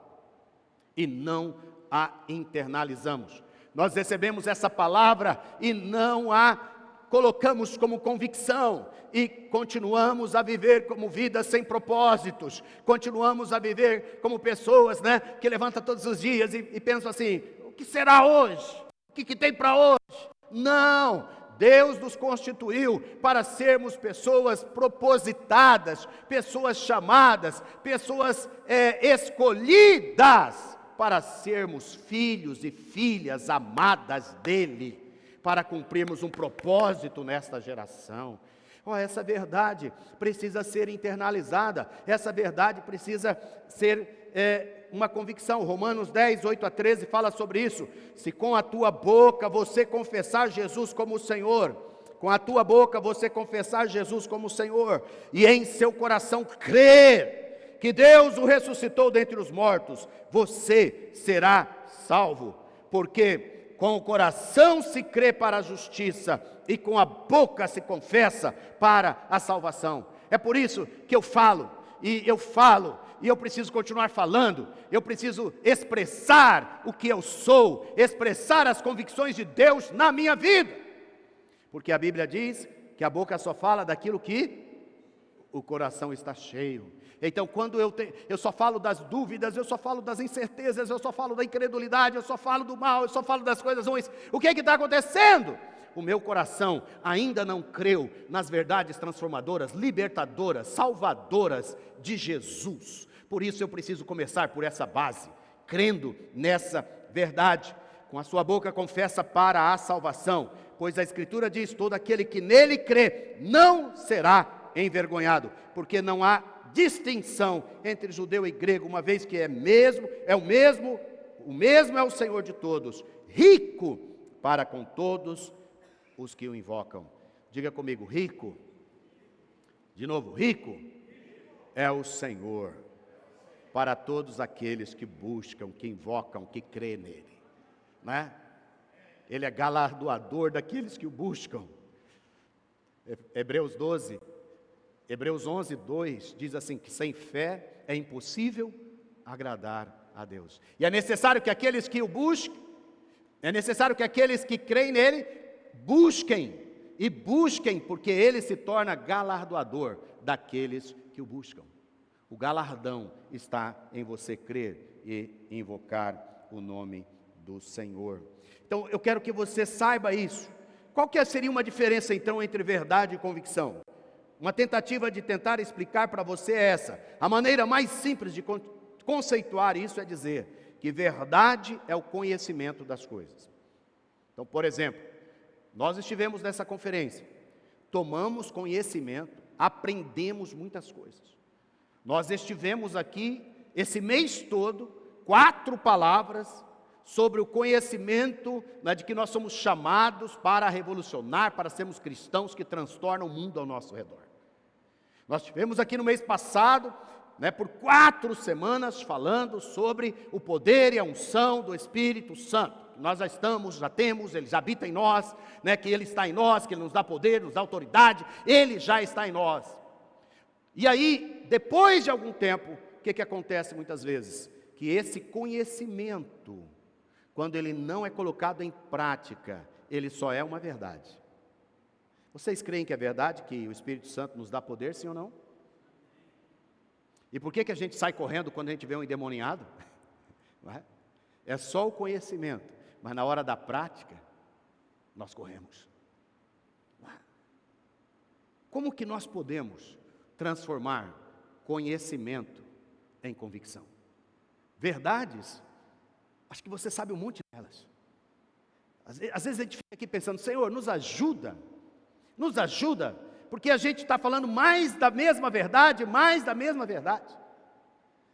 e não a internalizamos? Nós recebemos essa palavra e não a colocamos como convicção e continuamos a viver como vidas sem propósitos, continuamos a viver como pessoas, que levantam todos os dias e pensam assim, o que será hoje? O que tem para hoje? Não, Deus nos constituiu para sermos pessoas propositadas, pessoas chamadas, pessoas escolhidas para sermos filhos e filhas amadas dEle, para cumprirmos um propósito nesta geração. Essa verdade precisa ser internalizada, essa verdade precisa ser uma convicção. Romanos 10, 8 a 13 fala sobre isso. Se com a tua boca você confessar Jesus como o Senhor, com a tua boca você confessar Jesus como o Senhor, e em seu coração crer que Deus o ressuscitou dentre os mortos, você será salvo, porque com o coração se crê para a justiça, e com a boca se confessa para a salvação. É por isso que eu falo, e eu preciso continuar falando, eu preciso expressar o que eu sou, expressar as convicções de Deus na minha vida, porque a Bíblia diz que a boca só fala daquilo que o coração está cheio. Então, quando eu só falo das dúvidas, eu só falo das incertezas, eu só falo da incredulidade, eu só falo do mal, eu só falo das coisas ruins, o que é que está acontecendo? O meu coração ainda não creu nas verdades transformadoras, libertadoras, salvadoras de Jesus. Por isso eu preciso começar por essa base, crendo nessa verdade. Com a sua boca confessa para a salvação, pois a Escritura diz, todo aquele que nele crê não será envergonhado, porque não há distinção entre judeu e grego, uma vez que o mesmo é o Senhor de todos, rico para com todos os que o invocam. Diga comigo, rico. De novo, rico é o Senhor para todos aqueles que buscam, que invocam, que creem nele, né? Ele é galardoador daqueles que o buscam. Hebreus 11, 2 diz assim, que sem fé é impossível agradar a Deus. E é necessário que aqueles que o busquem, é necessário que aqueles que creem nele, busquem, e busquem, porque ele se torna galardoador daqueles que o buscam. O galardão está em você crer e invocar o nome do Senhor. Então, eu quero que você saiba isso. Qual que seria uma diferença, então, entre verdade e convicção? Uma tentativa de tentar explicar para você é essa. A maneira mais simples de conceituar isso é dizer que verdade é o conhecimento das coisas. Então, por exemplo, nós estivemos nessa conferência, tomamos conhecimento, aprendemos muitas coisas. Nós estivemos aqui, esse mês todo, 4 palavras sobre o conhecimento, né, de que nós somos chamados para revolucionar, para sermos cristãos que transtornam o mundo ao nosso redor. Nós tivemos aqui no mês passado, né, por 4 semanas, falando sobre o poder e a unção do Espírito Santo. Nós já temos, Ele já habita em nós, né, que Ele está em nós, que Ele nos dá poder, nos dá autoridade, Ele já está em nós. E aí, depois de algum tempo, o que acontece muitas vezes? Que esse conhecimento, quando ele não é colocado em prática, ele só é uma verdade. Vocês creem que é verdade, que o Espírito Santo nos dá poder, sim ou não? E por que a gente sai correndo quando a gente vê um endemoniado? Não é? É só o conhecimento, mas na hora da prática, nós corremos. Não é? Como que nós podemos transformar conhecimento em convicção? Verdades, acho que você sabe um monte delas. Às vezes a gente fica aqui pensando, Senhor, nos ajuda, porque a gente está falando mais da mesma verdade.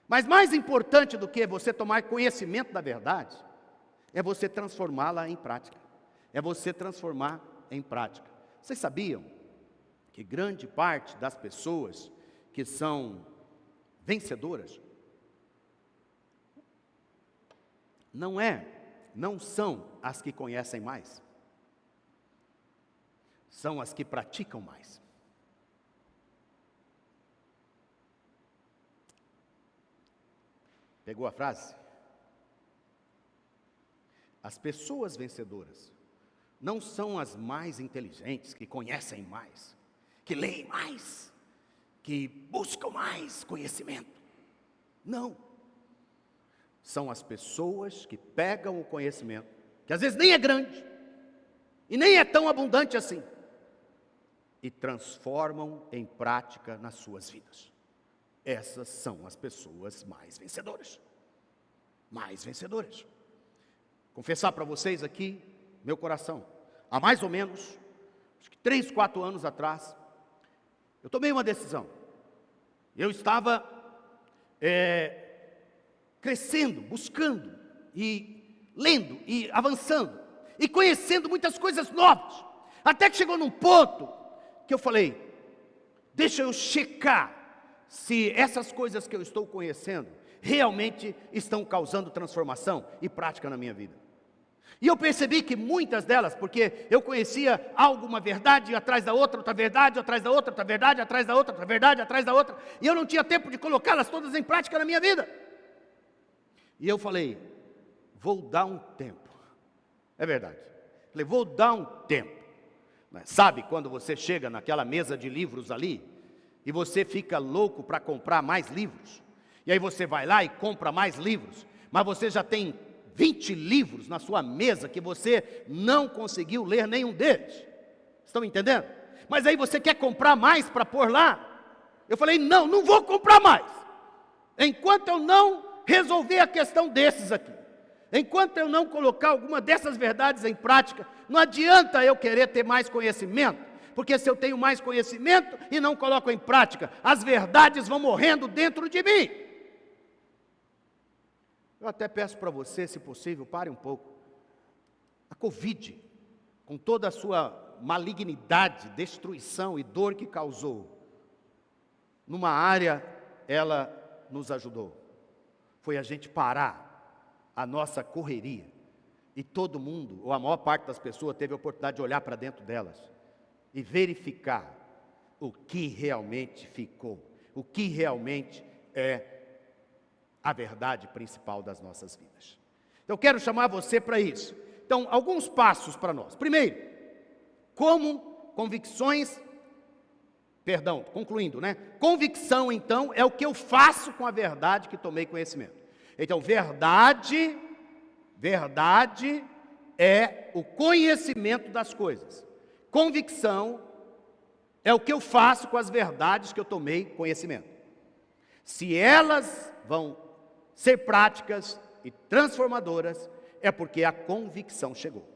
Mas mais importante do que você tomar conhecimento da verdade, é você transformá-la em prática. Vocês sabiam que grande parte das pessoas que são vencedoras, não são as que conhecem mais, são as que praticam mais. Pegou a frase? As pessoas vencedoras não são as mais inteligentes, que conhecem mais, que leem mais, que buscam mais conhecimento. Não. São as pessoas que pegam o conhecimento, que às vezes nem é grande, e nem é tão abundante assim, e transformam em prática nas suas vidas. Essas são as pessoas mais vencedoras. Confessar para vocês aqui, meu coração, há mais ou menos, acho que 3, 4 anos atrás, eu tomei uma decisão. Eu estava crescendo, buscando, e lendo, e avançando, e conhecendo muitas coisas novas, até que chegou num ponto, que eu falei, deixa eu checar, se essas coisas que eu estou conhecendo, realmente estão causando transformação e prática na minha vida. E eu percebi que muitas delas, porque eu conhecia uma verdade atrás da outra, outra verdade atrás da outra, outra verdade atrás da outra, outra verdade atrás da outra, e eu não tinha tempo de colocá-las todas em prática na minha vida. E eu falei, vou dar um tempo. É verdade. Falei, vou dar um tempo. Mas sabe quando você chega naquela mesa de livros ali, e você fica louco para comprar mais livros, e aí você vai lá e compra mais livros, mas você já tem 20 livros na sua mesa que você não conseguiu ler nenhum deles. Estão entendendo? Mas aí você quer comprar mais para pôr lá. Eu falei, não vou comprar mais, enquanto eu não resolver a questão desses aqui. Enquanto eu não colocar alguma dessas verdades em prática, não adianta eu querer ter mais conhecimento, porque se eu tenho mais conhecimento e não coloco em prática, as verdades vão morrendo dentro de mim. Eu até peço para você, se possível, pare um pouco. A Covid, com toda a sua malignidade, destruição e dor que causou, numa área ela nos ajudou. Foi a gente parar a nossa correria. E todo mundo, ou a maior parte das pessoas, teve a oportunidade de olhar para dentro delas e verificar o que realmente ficou, o que realmente é a verdade principal das nossas vidas. Então, eu quero chamar você para isso. Então, alguns passos para nós. Primeiro, concluindo, né? Convicção, então, é o que eu faço com a verdade que tomei conhecimento. Então, verdade é o conhecimento das coisas. Convicção é o que eu faço com as verdades que eu tomei conhecimento. Se elas vão ser práticas e transformadoras, é porque a convicção chegou.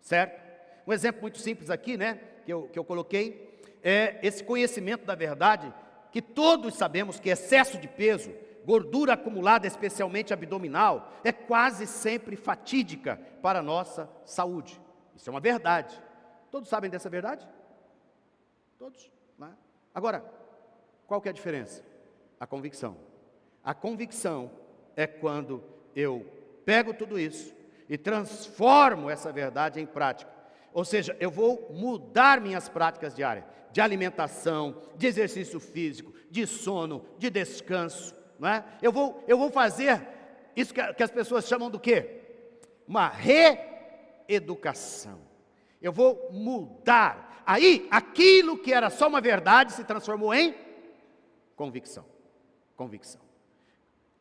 Certo? Um exemplo muito simples aqui, né? Que eu coloquei, é esse conhecimento da verdade, que todos sabemos que excesso de peso, gordura acumulada, especialmente abdominal, é quase sempre fatídica para a nossa saúde. Isso é uma verdade. Todos sabem dessa verdade? Todos? Né? Agora, qual que é a diferença? A convicção. A convicção é quando eu pego tudo isso e transformo essa verdade em prática. Ou seja, eu vou mudar minhas práticas diárias, de alimentação, de exercício físico, de sono, de descanso. Não é? Eu vou fazer isso que as pessoas chamam do quê? Uma reeducação. Eu vou mudar. Aí, aquilo que era só uma verdade se transformou em convicção. Convicção.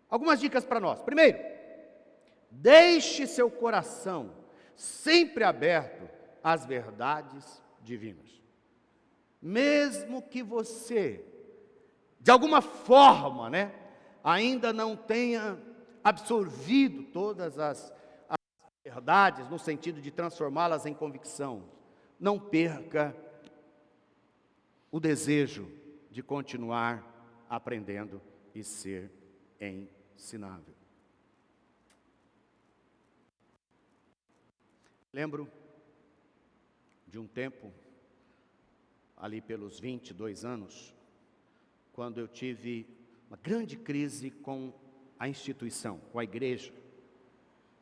Algumas dicas para nós. Primeiro, deixe seu coração sempre aberto às verdades divinas. Mesmo que você, de alguma forma, né, ainda não tenha absorvido todas as verdades, no sentido de transformá-las em convicção, não perca o desejo de continuar aprendendo e ser ensinável. Lembro de um tempo, ali pelos 22 anos, quando eu tive uma grande crise com a instituição, com a igreja.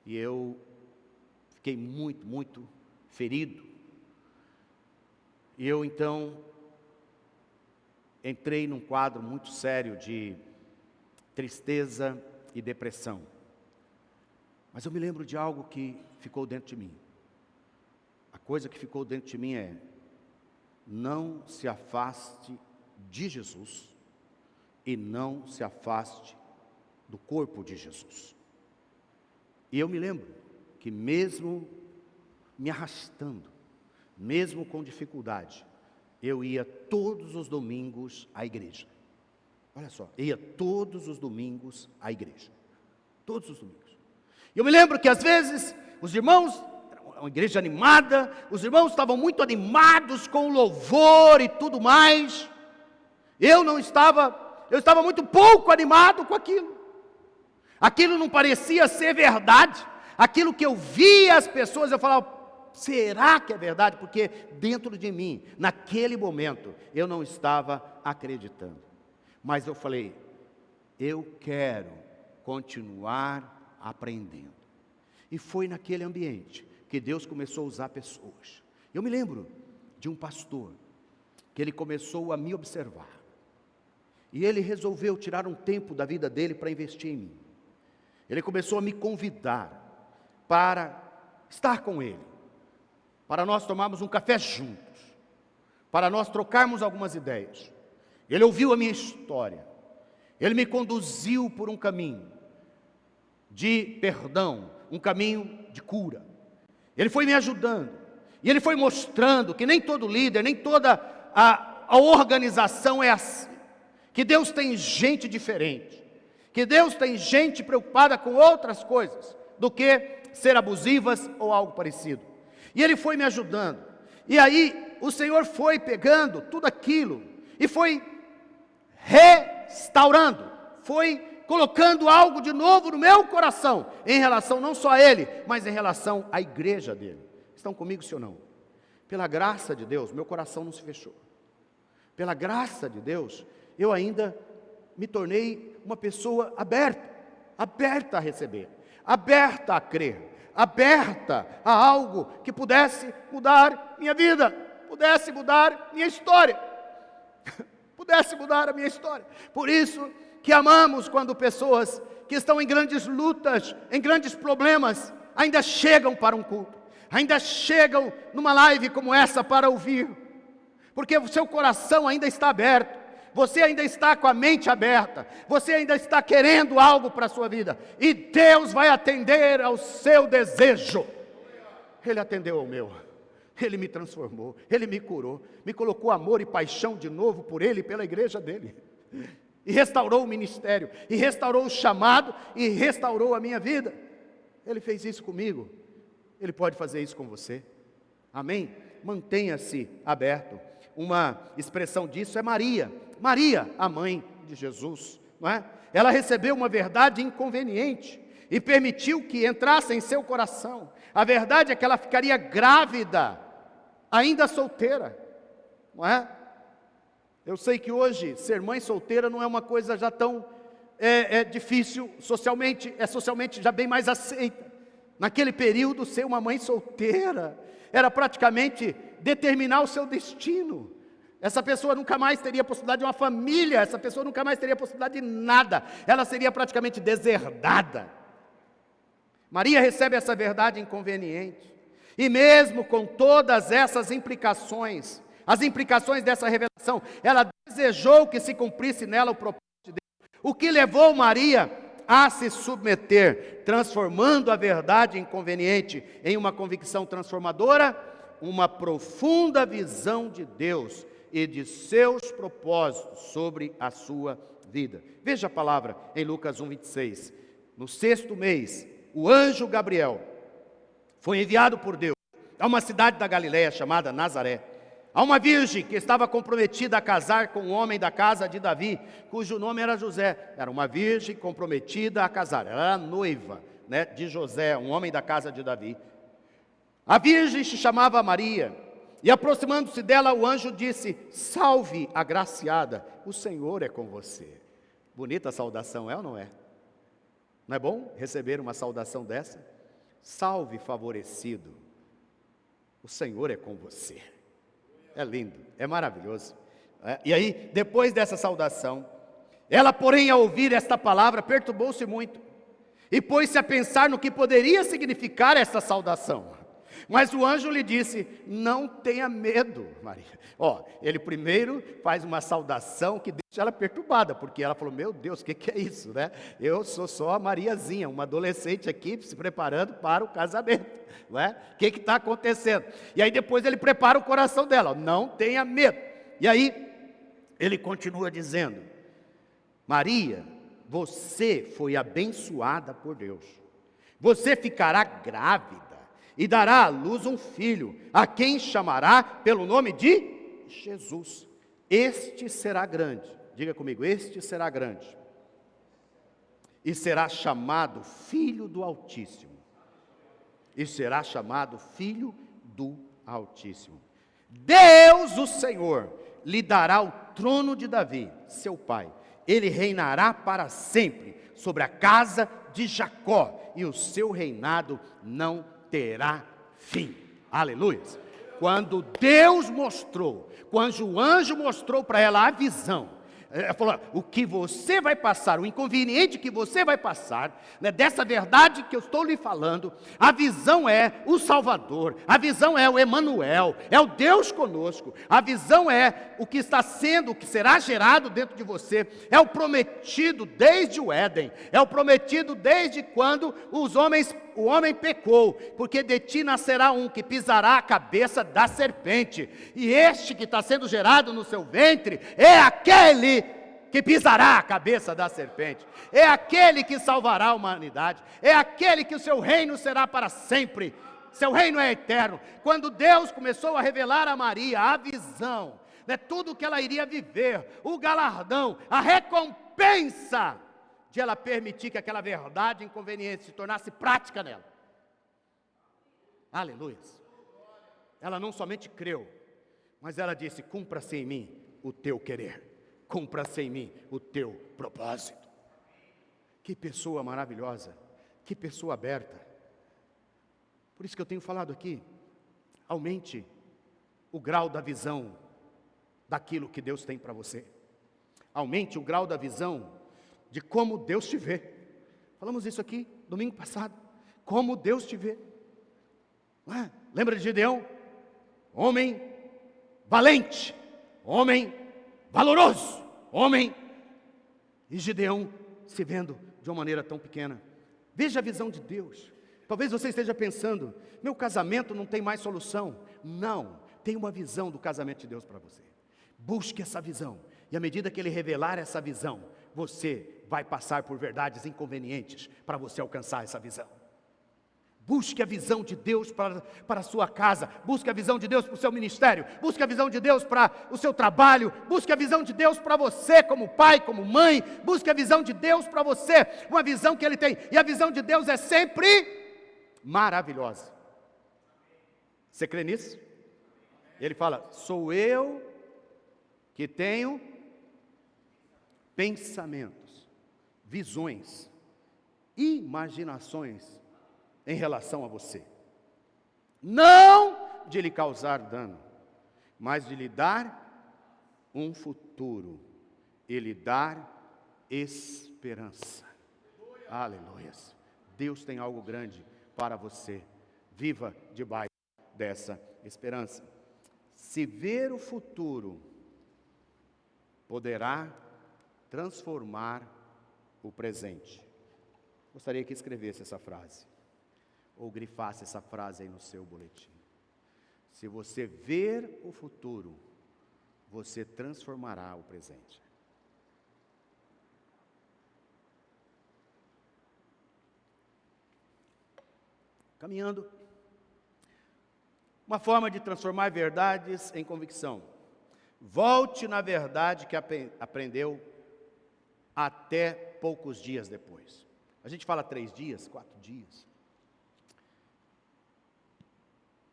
E eu fiquei muito ferido. E eu então entrei num quadro muito sério de tristeza e depressão. Mas eu me lembro de algo que ficou dentro de mim. A coisa que ficou dentro de mim é: não se afaste de Jesus e não se afaste do corpo de Jesus. E eu me lembro que mesmo me arrastando, mesmo com dificuldade, eu ia todos os domingos à igreja. Olha só, ia todos os domingos à igreja. Todos os domingos. E eu me lembro que às vezes os irmãos, uma igreja animada, os irmãos estavam muito animados com o louvor e tudo mais. Eu estava muito pouco animado com aquilo. Aquilo não parecia ser verdade. Aquilo que eu via as pessoas, eu falava: será que é verdade? Porque dentro de mim, naquele momento, eu não estava acreditando. Mas eu falei: eu quero continuar aprendendo. E foi naquele ambiente que Deus começou a usar pessoas. Eu me lembro de um pastor, que ele começou a me observar. E ele resolveu tirar um tempo da vida dele para investir em mim. Ele começou a me convidar para estar com ele, para nós tomarmos um café juntos, para nós trocarmos algumas ideias. Ele ouviu a minha história, ele me conduziu por um caminho de perdão, um caminho de cura. Ele foi me ajudando, e ele foi mostrando que nem todo líder, nem toda a organização é assim, que Deus tem gente diferente, que Deus tem gente preocupada com outras coisas do que ser abusivas ou algo parecido. E ele foi me ajudando. E aí o Senhor foi pegando tudo aquilo e foi restaurando, foi colocando algo de novo no meu coração, em relação não só a Ele, mas em relação à igreja dele. Estão comigo, sim ou não? Pela graça de Deus, meu coração não se fechou. Pela graça de Deus, eu ainda me tornei uma pessoa aberta a receber, aberta a crer, aberta a algo que pudesse mudar minha vida, pudesse mudar minha história, pudesse mudar a minha história. Por isso que amamos quando pessoas que estão em grandes lutas, em grandes problemas, ainda chegam para um culto, ainda chegam numa live como essa para ouvir, porque o seu coração ainda está aberto, você ainda está com a mente aberta, você ainda está querendo algo para a sua vida, e Deus vai atender ao seu desejo. Ele atendeu ao meu, Ele me transformou, Ele me curou, me colocou amor e paixão de novo por Ele e pela igreja dEle, e restaurou o ministério, e restaurou o chamado, e restaurou a minha vida. Ele fez isso comigo, Ele pode fazer isso com você, amém? Mantenha-se aberto. Uma expressão disso é Maria, a mãe de Jesus, não é? Ela recebeu uma verdade inconveniente e permitiu que entrasse em seu coração. A verdade é que ela ficaria grávida, ainda solteira, não é? Eu sei que hoje ser mãe solteira não é uma coisa já tão difícil socialmente, é socialmente já bem mais aceita. Naquele período, ser uma mãe solteira era praticamente determinar o seu destino. Essa pessoa nunca mais teria possibilidade de uma família, essa pessoa nunca mais teria possibilidade de nada, ela seria praticamente deserdada. Maria recebe essa verdade inconveniente, e mesmo com todas essas implicações, as implicações dessa revelação, ela desejou que se cumprisse nela o propósito de Deus, o que levou Maria a se submeter, transformando a verdade inconveniente em uma convicção transformadora, uma profunda visão de Deus e de seus propósitos sobre a sua vida. Veja a palavra em Lucas 1:26. No 6º mês, o anjo Gabriel foi enviado por Deus a uma cidade da Galileia chamada Nazaré, a uma virgem que estava comprometida a casar com um homem da casa de Davi, cujo nome era José. Era uma virgem comprometida a casar, ela era noiva, de José, um homem da casa de Davi. A virgem se chamava Maria, e aproximando-se dela, o anjo disse: salve, agraciada, o Senhor é com você. Bonita saudação, é ou não é? Não é bom receber uma saudação dessa? Salve, favorecido, o Senhor é com você. É lindo, é maravilhoso. E aí, depois dessa saudação, ela, porém, ao ouvir esta palavra, perturbou-se muito, e pôs-se a pensar no que poderia significar essa saudação. Mas o anjo lhe disse: não tenha medo, Maria. Ele primeiro faz uma saudação que deixa ela perturbada, porque ela falou: meu Deus, o que é isso, né? Eu sou só a Mariazinha, uma adolescente aqui se preparando para o casamento, não é? O que está acontecendo? E aí depois ele prepara o coração dela: não tenha medo. E aí ele continua dizendo: Maria, você foi abençoada por Deus, você ficará grávida e dará à luz um filho, a quem chamará pelo nome de Jesus. Este será grande, diga comigo, este será grande, e será chamado Filho do Altíssimo, e será chamado Filho do Altíssimo. Deus, o Senhor, lhe dará o trono de Davi, seu pai. Ele reinará para sempre sobre a casa de Jacó, e o seu reinado não terá fim. Aleluia. Quando Deus mostrou, quando o anjo mostrou para ela a visão, ela falou: o que você vai passar, o inconveniente que você vai passar, dessa verdade que eu estou lhe falando, a visão é o Salvador, a visão é o Emanuel, é o Deus conosco, a visão é o que está sendo, o que será gerado dentro de você, é o prometido desde o Éden, é o prometido desde quando o homem pecou, porque de ti nascerá um que pisará a cabeça da serpente, e este que está sendo gerado no seu ventre é aquele que pisará a cabeça da serpente, é aquele que salvará a humanidade, é aquele que o seu reino será para sempre. seu reino é eterno. Quando Deus começou a revelar a Maria a visão, né, tudo o que ela iria viver, o galardão, a recompensa de ela permitir que aquela verdade inconveniente se tornasse prática nela. Aleluia. Ela não somente creu, mas ela disse: cumpra-se em mim o teu querer, cumpra-se em mim o teu propósito. Que pessoa maravilhosa, que pessoa aberta. Por isso que eu tenho falado aqui, aumente o grau da visão daquilo que Deus tem para você. Aumente o grau da visão de como Deus te vê. Falamos isso aqui domingo passado. Como Deus te vê. Lembra de Gideão? Homem valente, homem valoroso, homem. E Gideão se vendo de uma maneira tão pequena. Veja a visão de Deus. Talvez você esteja pensando: meu casamento não tem mais solução. Não, tem uma visão do casamento de Deus para você. Busque essa visão, e à medida que Ele revelar essa visão, você vai passar por verdades inconvenientes para você alcançar essa visão. Busque a visão de Deus para a sua casa, busque a visão de Deus para o seu ministério, busque a visão de Deus para o seu trabalho, busque a visão de Deus para você como pai, como mãe, busque a visão de Deus para você, uma visão que Ele tem, e a visão de Deus é sempre maravilhosa. Você crê nisso? Ele fala: sou eu que tenho pensamentos, visões, imaginações em relação a você, não de lhe causar dano, mas de lhe dar um futuro e lhe dar esperança. Aleluia. Deus tem algo grande para você. Viva debaixo dessa esperança. Se ver o futuro, poderá transformar o presente. Gostaria que escrevesse essa frase, ou grifasse essa frase aí no seu boletim. Se você ver o futuro, você transformará o presente. Caminhando. Uma forma de transformar verdades em convicção. Volte na verdade que aprendeu até poucos dias depois. A gente fala 3 dias, 4 dias.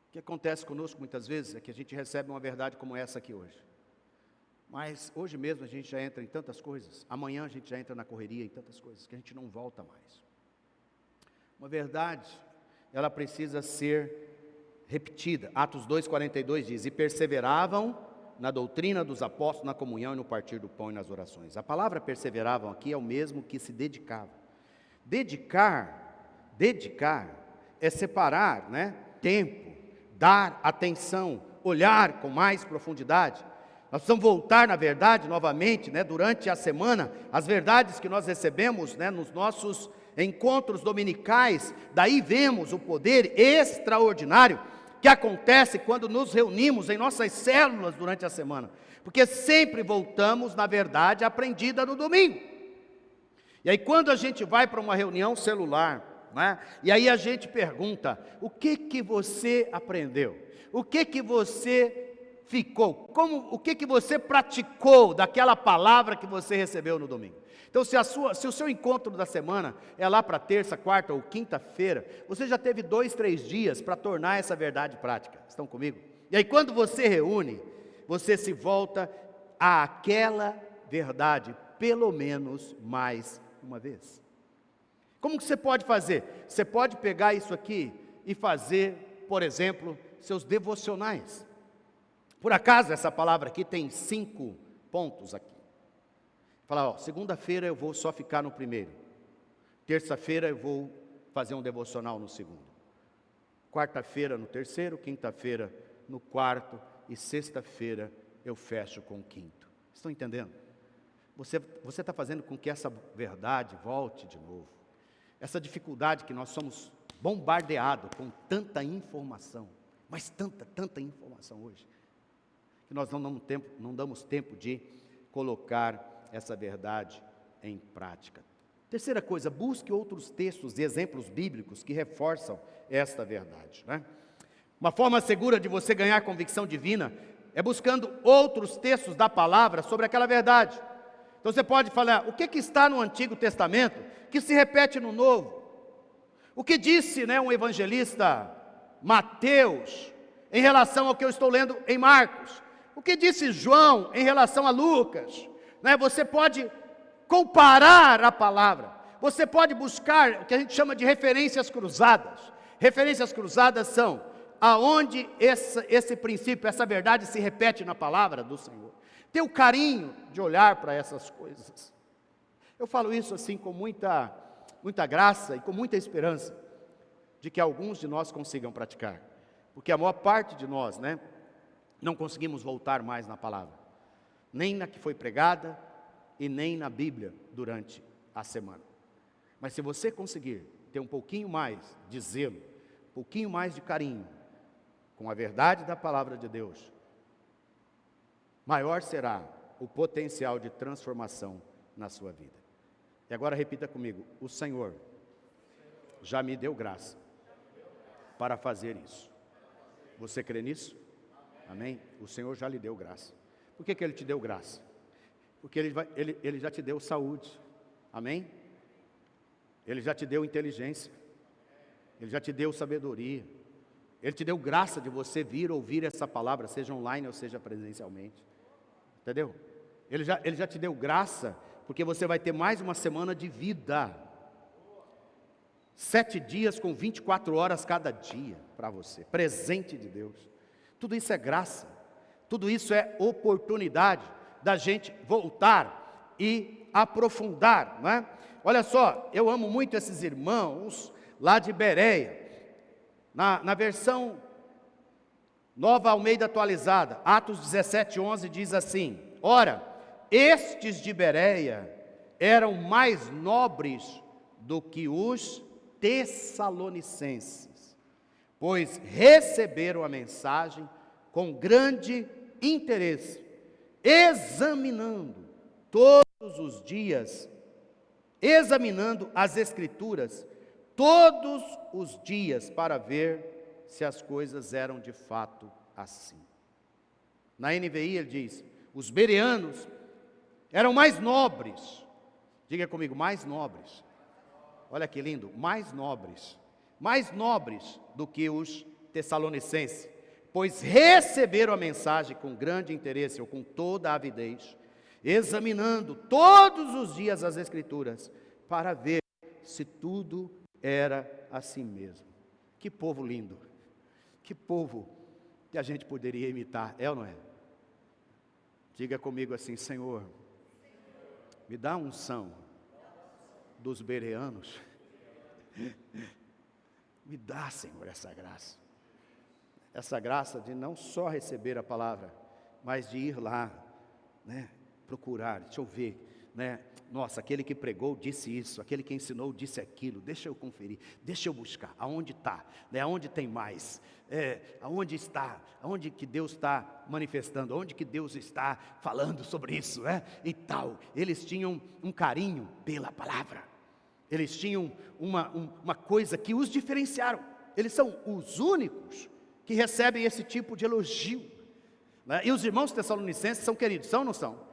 O que acontece conosco muitas vezes é que a gente recebe uma verdade como essa aqui hoje. Mas hoje mesmo a gente já entra em tantas coisas. Amanhã a gente já entra na correria em tantas coisas que a gente não volta mais. Uma verdade, ela precisa ser repetida. Atos 2,42 diz: e perseveravam na doutrina dos apóstolos, na comunhão e no partir do pão e nas orações. A palavra perseveravam aqui é o mesmo que se dedicavam. Dedicar é separar, tempo, dar atenção, olhar com mais profundidade. Nós precisamos voltar na verdade novamente, durante a semana, as verdades que nós recebemos, nos nossos encontros dominicais. Daí vemos o poder extraordinário que acontece quando nos reunimos em nossas células durante a semana, porque sempre voltamos na verdade aprendida no domingo. E aí quando a gente vai para uma reunião celular, e aí a gente pergunta: o que você aprendeu? O que você ficou? O que você praticou daquela palavra que você recebeu no domingo? Então, se o seu encontro da semana é lá para terça, quarta ou quinta-feira, você já teve 2, 3 dias para tornar essa verdade prática. Estão comigo? E aí quando você reúne, você se volta àquela verdade, pelo menos mais uma vez. Como que você pode fazer? Você pode pegar isso aqui e fazer, por exemplo, seus devocionais. Por acaso essa palavra aqui tem 5 pontos aqui. Falar, segunda-feira eu vou só ficar no primeiro. Terça-feira eu vou fazer um devocional no segundo. Quarta-feira no terceiro, quinta-feira no quarto e sexta-feira eu fecho com o quinto. Estão entendendo? Você está fazendo com que essa verdade volte de novo. Essa dificuldade que nós somos bombardeados com tanta informação, mas tanta informação hoje, que nós não damos tempo de colocar essa verdade em prática. Terceira coisa, busque outros textos e exemplos bíblicos que reforçam esta verdade, né? Uma forma segura de você ganhar convicção divina é buscando outros textos da palavra sobre aquela verdade. Então você pode falar, o que está no Antigo Testamento que se repete no Novo? O que disse, um evangelista, Mateus, em relação ao que eu estou lendo em Marcos? O que disse João em relação a Lucas? Você pode comparar a palavra, você pode buscar o que a gente chama de referências cruzadas. Referências cruzadas são aonde esse princípio, essa verdade se repete na palavra do Senhor. Ter o carinho de olhar para essas coisas. Eu falo isso assim com muita graça e com muita esperança de que alguns de nós consigam praticar, porque a maior parte de nós, não conseguimos voltar mais na palavra, nem na que foi pregada e nem na Bíblia durante a semana. Mas se você conseguir ter um pouquinho mais de zelo, um pouquinho mais de carinho com a verdade da palavra de Deus, maior será o potencial de transformação na sua vida. E agora repita comigo: o Senhor já me deu graça para fazer isso. Você crê nisso? Amém? O Senhor já lhe deu graça. Por que Ele te deu graça? Porque Ele já te deu saúde. Amém? Ele já te deu inteligência. Ele já te deu sabedoria. Ele te deu graça de você vir ouvir essa palavra, seja online ou seja presencialmente. Entendeu? Ele já te deu graça, porque você vai ter mais uma semana de vida. 7 dias com 24 horas cada dia para você. Presente de Deus. Tudo isso é graça. Tudo isso é oportunidade da gente voltar e aprofundar, não é? Olha só, eu amo muito esses irmãos lá de Bereia. Na versão Nova Almeida Atualizada, Atos 17:11 diz assim: ora, estes de Bereia eram mais nobres do que os tessalonicenses, pois receberam a mensagem com grande interesse, examinando as Escrituras todos os dias para ver se as coisas eram de fato assim. Na NVI ele diz: os bereanos eram mais nobres. Diga comigo, mais nobres. Olha que lindo, mais nobres do que os tessalonicenses, pois receberam a mensagem com grande interesse, ou com toda a avidez, examinando todos os dias as Escrituras, para ver se tudo era assim mesmo. Que povo lindo, que povo que a gente poderia imitar, é ou não é? Diga comigo assim: Senhor, me dá a unção dos bereanos, me dá, Senhor, essa graça de não só receber a palavra, mas de ir lá, procurar, deixa eu ver, nossa, aquele que pregou disse isso, aquele que ensinou disse aquilo, deixa eu conferir, deixa eu buscar, aonde está, aonde tem mais, aonde está, aonde que Deus está manifestando, aonde que Deus está falando sobre isso, e tal. Eles tinham um carinho pela palavra, eles tinham uma coisa que os diferenciaram, eles são os únicos que recebem esse tipo de elogio, e os irmãos tessalonicenses são queridos, são ou não são?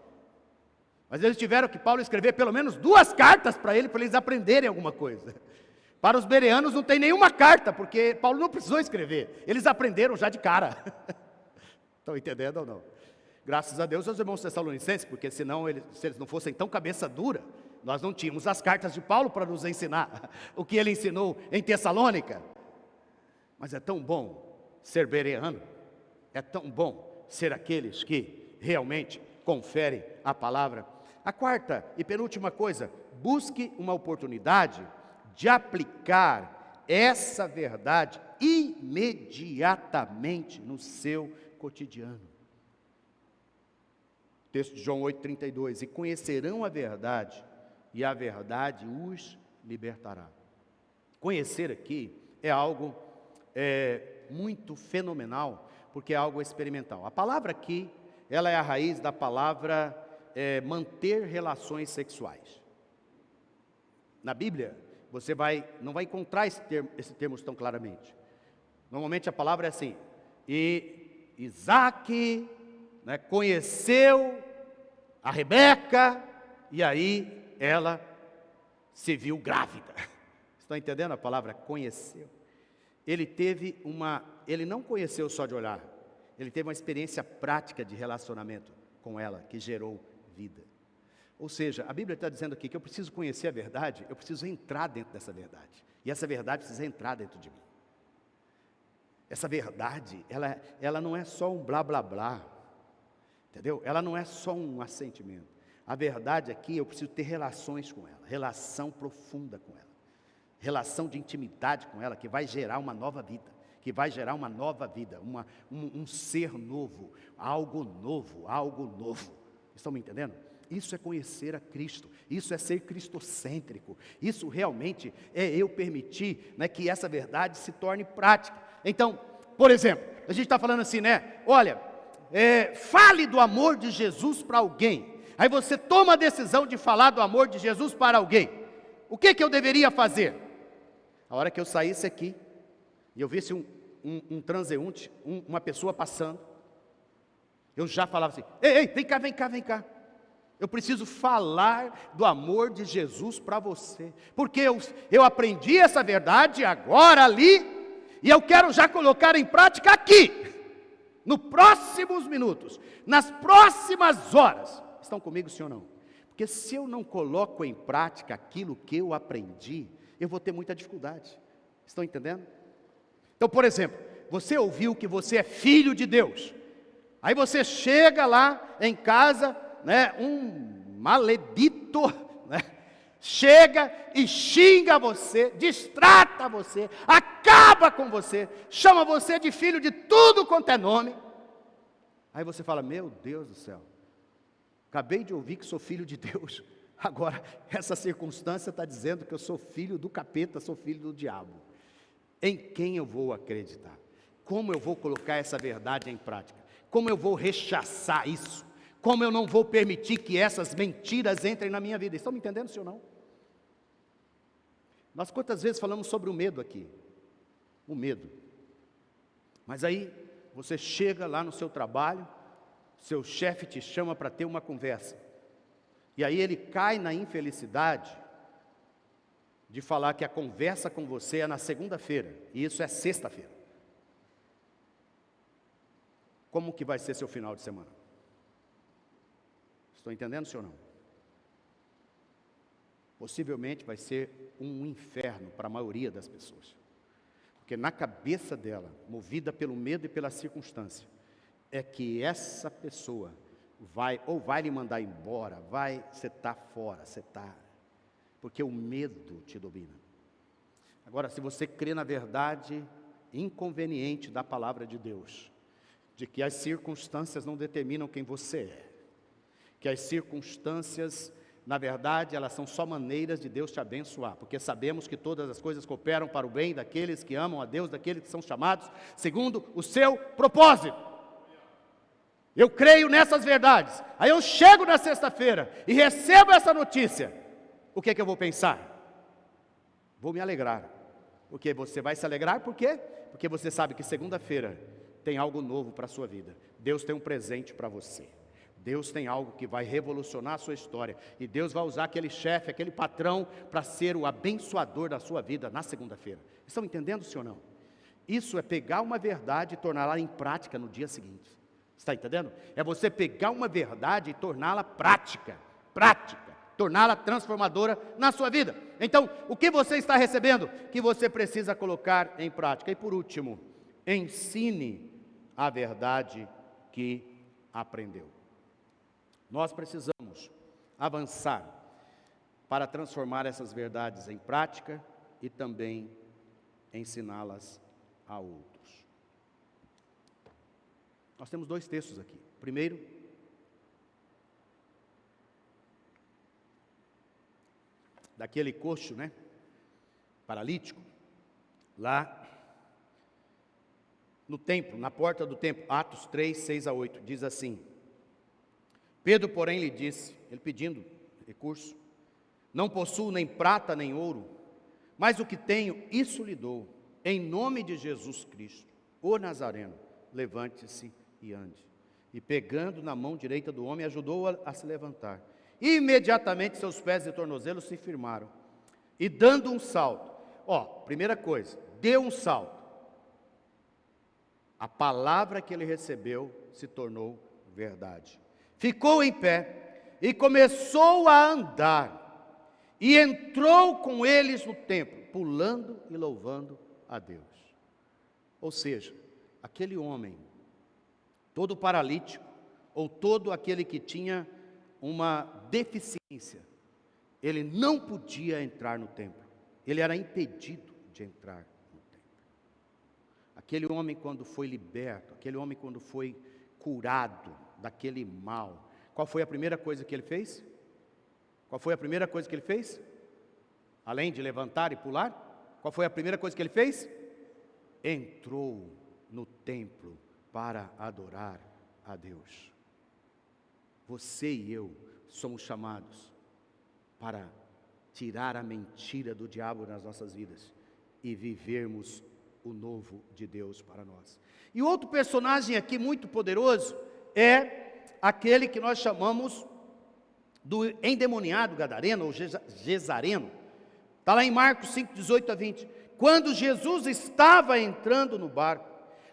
Mas eles tiveram que Paulo escrever pelo menos 2 cartas para eles aprenderem alguma coisa. Para os bereanos não tem nenhuma carta, porque Paulo não precisou escrever, eles aprenderam já de cara. Estão entendendo ou não? Graças a Deus aos irmãos tessalonicenses, porque senão se eles não fossem tão cabeça dura, nós não tínhamos as cartas de Paulo para nos ensinar o que ele ensinou em Tessalônica. Mas é tão bom ser bereano, é tão bom ser aqueles que realmente conferem a palavra. A quarta e penúltima coisa, busque uma oportunidade de aplicar essa verdade imediatamente no seu cotidiano. Texto de João 8,32, e conhecerão a verdade, e a verdade os libertará. Conhecer aqui é algo muito fenomenal, porque é algo experimental. A palavra aqui, ela é a raiz da palavra manter relações sexuais. na Bíblia, você não vai encontrar esse termo tão claramente. Normalmente a palavra é assim: e Isaac, né, conheceu a Rebeca, e aí ela se viu grávida. Estão entendendo a palavra conheceu? Ele não conheceu só de olhar, ele teve uma experiência prática de relacionamento com ela, que gerou vida. Ou seja, a Bíblia está dizendo aqui que eu preciso conhecer a verdade, eu preciso entrar dentro dessa verdade, e essa verdade precisa entrar dentro de mim. Essa verdade, ela não é só um blá blá blá, entendeu? Ela não é só um assentimento. A verdade aqui, eu preciso ter relações com ela, relação profunda com ela, relação de intimidade com ela, que vai gerar uma nova vida, um ser novo, algo novo. Estão me entendendo? Isso é conhecer a Cristo, isso é ser cristocêntrico, isso realmente é eu permitir, né, que essa verdade se torne prática. Então, por exemplo, a gente está falando assim, né? Olha, fale do amor de Jesus para alguém. Aí você toma a decisão de falar do amor de Jesus para alguém. O que eu deveria fazer? A hora que eu saísse aqui e eu visse um transeunte, uma pessoa passando, eu já falava assim: ei, vem cá. Eu preciso falar do amor de Jesus para você, porque eu aprendi essa verdade agora ali, e eu quero já colocar em prática aqui, nos próximos minutos, nas próximas horas. Estão comigo, sim ou não? Porque se eu não coloco em prática aquilo que eu aprendi, eu vou ter muita dificuldade. Estão entendendo? Então, por exemplo, você ouviu que você é filho de Deus, aí você chega lá em casa, né, um maledito, né, chega e xinga você, distrata você, acaba com você, chama você de filho de tudo quanto é nome. Aí você fala: meu Deus do céu, acabei de ouvir que sou filho de Deus, agora essa circunstância está dizendo que eu sou filho do capeta, sou filho do diabo. Em quem eu vou acreditar? Como eu vou colocar essa verdade em prática? Como eu vou rechaçar isso? Como eu não vou permitir que essas mentiras entrem na minha vida? Estão me entendendo, sim ou não? Nós quantas vezes falamos sobre o medo aqui? O medo. Mas aí você chega lá no seu trabalho, seu chefe te chama para ter uma conversa, e aí ele cai na infelicidade de falar que a conversa com você é na segunda-feira, e isso é sexta-feira. Como que vai ser seu final de semana? Estou entendendo, sim ou não? Possivelmente vai ser um inferno para a maioria das pessoas, porque na cabeça dela, movida pelo medo e pela circunstância, é que essa pessoa vai lhe mandar embora, você está fora, porque o medo te domina. Agora, se você crê na verdade inconveniente da palavra de Deus, de que as circunstâncias não determinam quem você é, que as circunstâncias, na verdade, elas são só maneiras de Deus te abençoar, porque sabemos que todas as coisas cooperam para o bem daqueles que amam a Deus, daqueles que são chamados segundo o seu propósito. Eu creio nessas verdades. Aí eu chego na sexta-feira e recebo essa notícia. O que é que eu vou pensar? Vou me alegrar. Porque você vai se alegrar, por quê? Porque você sabe que segunda-feira tem algo novo para a sua vida. Deus tem um presente para você. Deus tem algo que vai revolucionar a sua história. E Deus vai usar aquele chefe, aquele patrão, para ser o abençoador da sua vida na segunda-feira. Estão entendendo, sim ou não? Isso é pegar uma verdade e torná-la em prática no dia seguinte. Está entendendo? É você pegar uma verdade e torná-la prática, torná-la transformadora na sua vida. Então, o que você está recebendo que você precisa colocar em prática? E por último, ensine a verdade que aprendeu. Nós precisamos avançar para transformar essas verdades em prática e também ensiná-las a outros. Nós temos dois textos aqui. Primeiro, daquele coxo, né, paralítico, lá no templo, na porta do templo, Atos 3, 6-8, diz assim: Pedro, porém, lhe disse, ele pedindo recurso, Não possuo nem prata nem ouro, mas o que tenho, isso lhe dou. Em nome de Jesus Cristo, o Nazareno, levante-se e ande. E pegando na mão direita do homem, ajudou-o a se levantar. E imediatamente seus pés e tornozelos se firmaram. E dando um salto, primeira coisa, deu um salto. A palavra que ele recebeu se tornou verdade. Ficou em pé e começou a andar. E entrou com eles no templo, pulando e louvando a Deus. Ou seja, aquele homem, todo paralítico, ou todo aquele que tinha uma deficiência, ele não podia entrar no templo. Ele era impedido de entrar no templo. Aquele homem, quando foi liberto, aquele homem, quando foi curado daquele mal, qual foi a primeira coisa que ele fez? Qual foi a primeira coisa que ele fez? Além de levantar e pular, qual foi a primeira coisa que ele fez? Entrou no templo para adorar a Deus. Você e eu somos chamados para tirar a mentira do diabo nas nossas vidas e vivermos o novo de Deus para nós. E outro personagem aqui muito poderoso é aquele que nós chamamos do endemoniado gadareno ou gesareno. Está lá em Marcos 5, 18 a 20. Quando Jesus estava entrando no barco,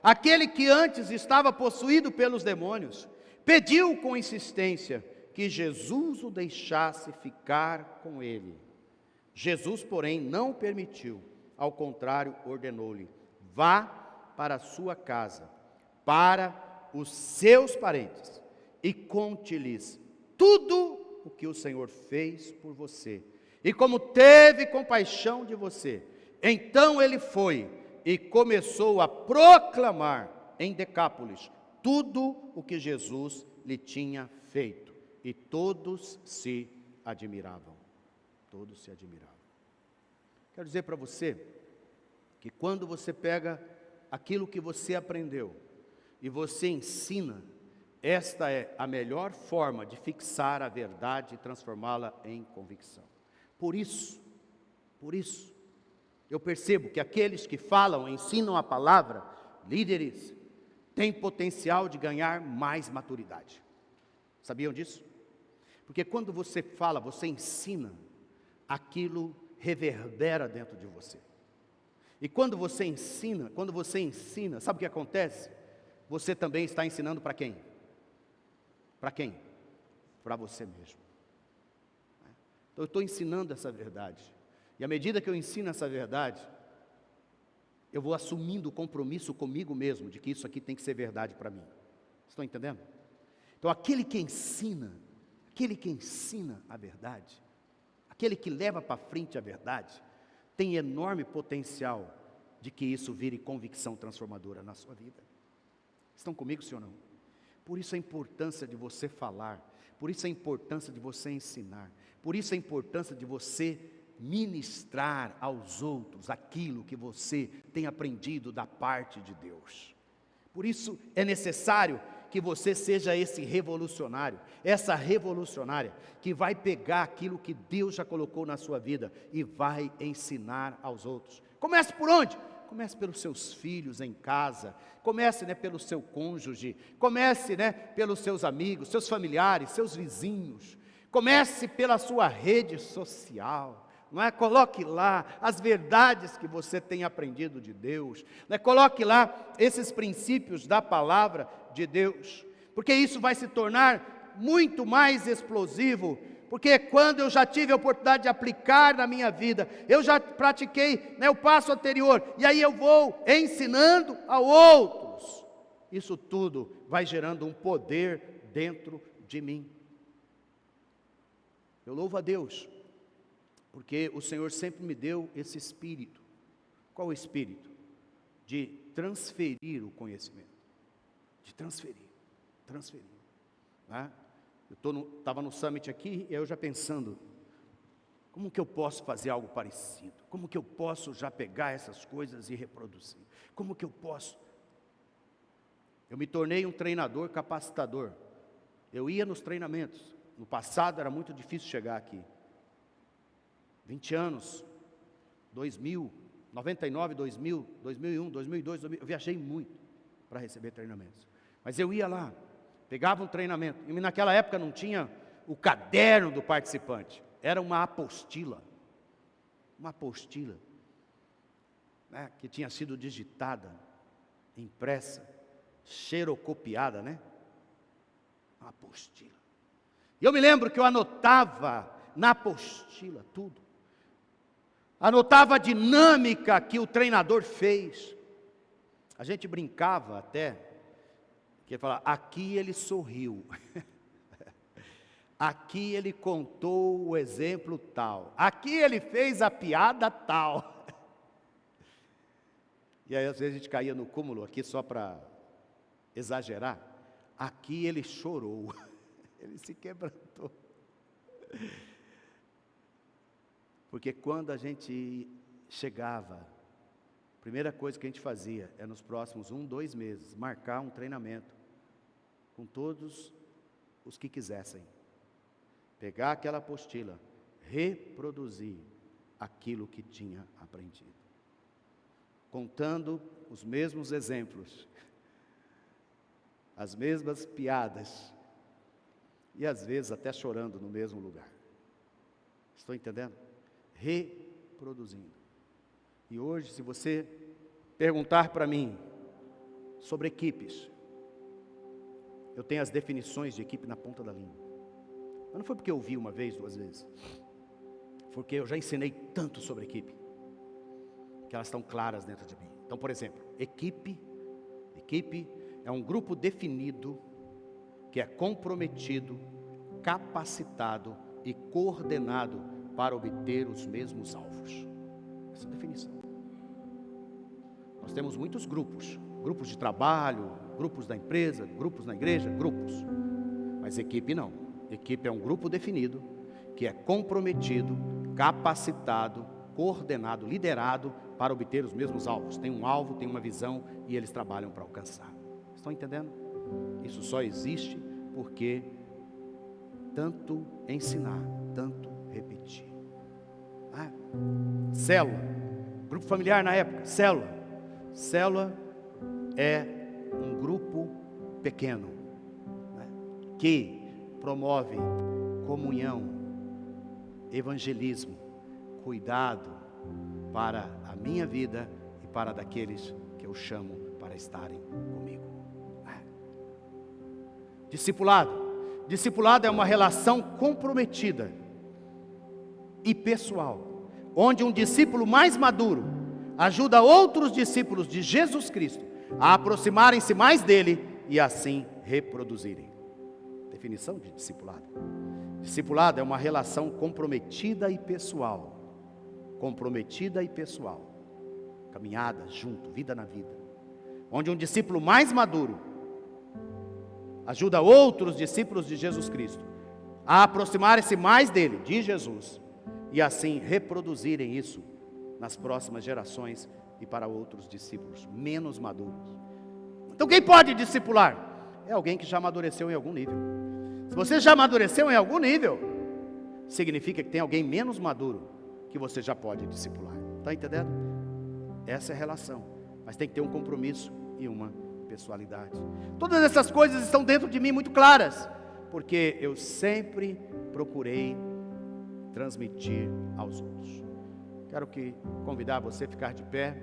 aquele que antes estava possuído pelos demônios pediu com insistência que Jesus o deixasse ficar com ele. Jesus, porém, não permitiu. Ao contrário, ordenou-lhe: vá para a sua casa, para os seus parentes, e conte-lhes tudo o que o Senhor fez por você, e como teve compaixão de você. Então ele foi e começou a proclamar em Decápolis tudo o que Jesus lhe tinha feito, e todos se admiravam. Todos se admiravam. Quero dizer para você que quando você pega aquilo que você aprendeu e você ensina, esta é a melhor forma de fixar a verdade e transformá-la em convicção. Por isso, eu percebo que aqueles que falam, ensinam a palavra, líderes, têm potencial de ganhar mais maturidade. Sabiam disso? Porque quando você fala, você ensina, aquilo reverbera dentro de você. E quando você ensina, sabe o que acontece? Você também está ensinando para quem? Para quem? Para você mesmo. Então eu estou ensinando essa verdade. E à medida que eu ensino essa verdade, eu vou assumindo o compromisso comigo mesmo de que isso aqui tem que ser verdade para mim. Estão entendendo? Então aquele que ensina a verdade, aquele que leva para frente a verdade, tem enorme potencial de que isso vire convicção transformadora na sua vida. Estão comigo, sim ou não? Por isso a importância de você falar, por isso a importância de você ensinar, por isso a importância de você ministrar aos outros aquilo que você tem aprendido da parte de Deus. Por isso é necessário que você seja esse revolucionário, essa revolucionária, que vai pegar aquilo que Deus já colocou na sua vida e vai ensinar aos outros. Comece por onde? Comece pelos seus filhos em casa, comece pelo seu cônjuge, comece pelos seus amigos, seus familiares, seus vizinhos, comece pela sua rede social. Não é? Coloque lá as verdades que você tem aprendido de Deus, coloque lá esses princípios da palavra de Deus, porque isso vai se tornar muito mais explosivo, porque quando eu já tive a oportunidade de aplicar na minha vida, eu já pratiquei o passo anterior, e aí eu vou ensinando a outros, isso tudo vai gerando um poder dentro de mim. Eu louvo a Deus, porque o Senhor sempre me deu esse espírito. Qual o espírito? De transferir o conhecimento. De transferir. Né? Eu estava no Summit aqui, e eu já pensando, como que eu posso fazer algo parecido? Como que eu posso já pegar essas coisas e reproduzir? Como que eu posso? Eu me tornei um treinador capacitador. Eu ia nos treinamentos. No passado era muito difícil chegar aqui. 20 anos, 2000, 99, 2000, 2001, 2002, eu viajei muito para receber treinamentos. Mas eu ia lá, pegava um treinamento, e naquela época não tinha o caderno do participante, era uma apostila, né, que tinha sido digitada, impressa, xerocopiada, né? Uma apostila. E eu me lembro que eu anotava na apostila tudo. Anotava a dinâmica que o treinador fez. A gente brincava até, que ele falava, aqui ele sorriu. Aqui ele contou o exemplo tal. Aqui ele fez a piada tal. E aí às vezes a gente caía no cúmulo aqui só para exagerar. Aqui ele chorou. Ele se quebrantou. Porque quando a gente chegava, a primeira coisa que a gente fazia é nos próximos 1, 2 meses, marcar um treinamento com todos os que quisessem. Pegar aquela apostila, reproduzir aquilo que tinha aprendido. Contando os mesmos exemplos, as mesmas piadas, e às vezes até chorando no mesmo lugar. Estou entendendo? Reproduzindo. E hoje, se você perguntar para mim sobre equipes, eu tenho as definições de equipe na ponta da língua. Mas não foi porque eu ouvi uma vez, 2 vezes. Porque eu já ensinei tanto sobre equipe, que elas estão claras dentro de mim. Então, por exemplo, equipe é um grupo definido, que é comprometido, capacitado e coordenado para obter os mesmos alvos. Essa é a definição. Nós temos muitos grupos de trabalho, grupos da empresa, grupos na igreja, grupos. Mas equipe não. Equipe é um grupo definido, que é comprometido, capacitado, coordenado, liderado para obter os mesmos alvos. Tem um alvo, tem uma visão e eles trabalham para alcançar. Estão entendendo? Isso só existe porque tanto ensinar, tanto repetir. Célula, grupo familiar na época, célula é um grupo pequeno, né, que promove comunhão, evangelismo, cuidado para a minha vida e para daqueles que eu chamo para estarem comigo. Discipulado é uma relação comprometida e pessoal, onde um discípulo mais maduro ajuda outros discípulos de Jesus Cristo a aproximarem-se mais dele e assim reproduzirem. Definição de discipulado. Discipulado é uma relação comprometida e pessoal. Caminhada junto, vida na vida. Onde um discípulo mais maduro ajuda outros discípulos de Jesus Cristo a aproximarem-se mais dele, de Jesus, e assim reproduzirem isso nas próximas gerações e para outros discípulos menos maduros. Então quem pode discipular? É alguém que já amadureceu em algum nível. Se você já amadureceu em algum nível, significa que tem alguém menos maduro que você já pode discipular. Está entendendo? Essa é a relação. Mas tem que ter um compromisso e uma pessoalidade. Todas essas coisas estão dentro de mim muito claras, porque eu sempre procurei transmitir aos outros. Quero convidar você a ficar de pé.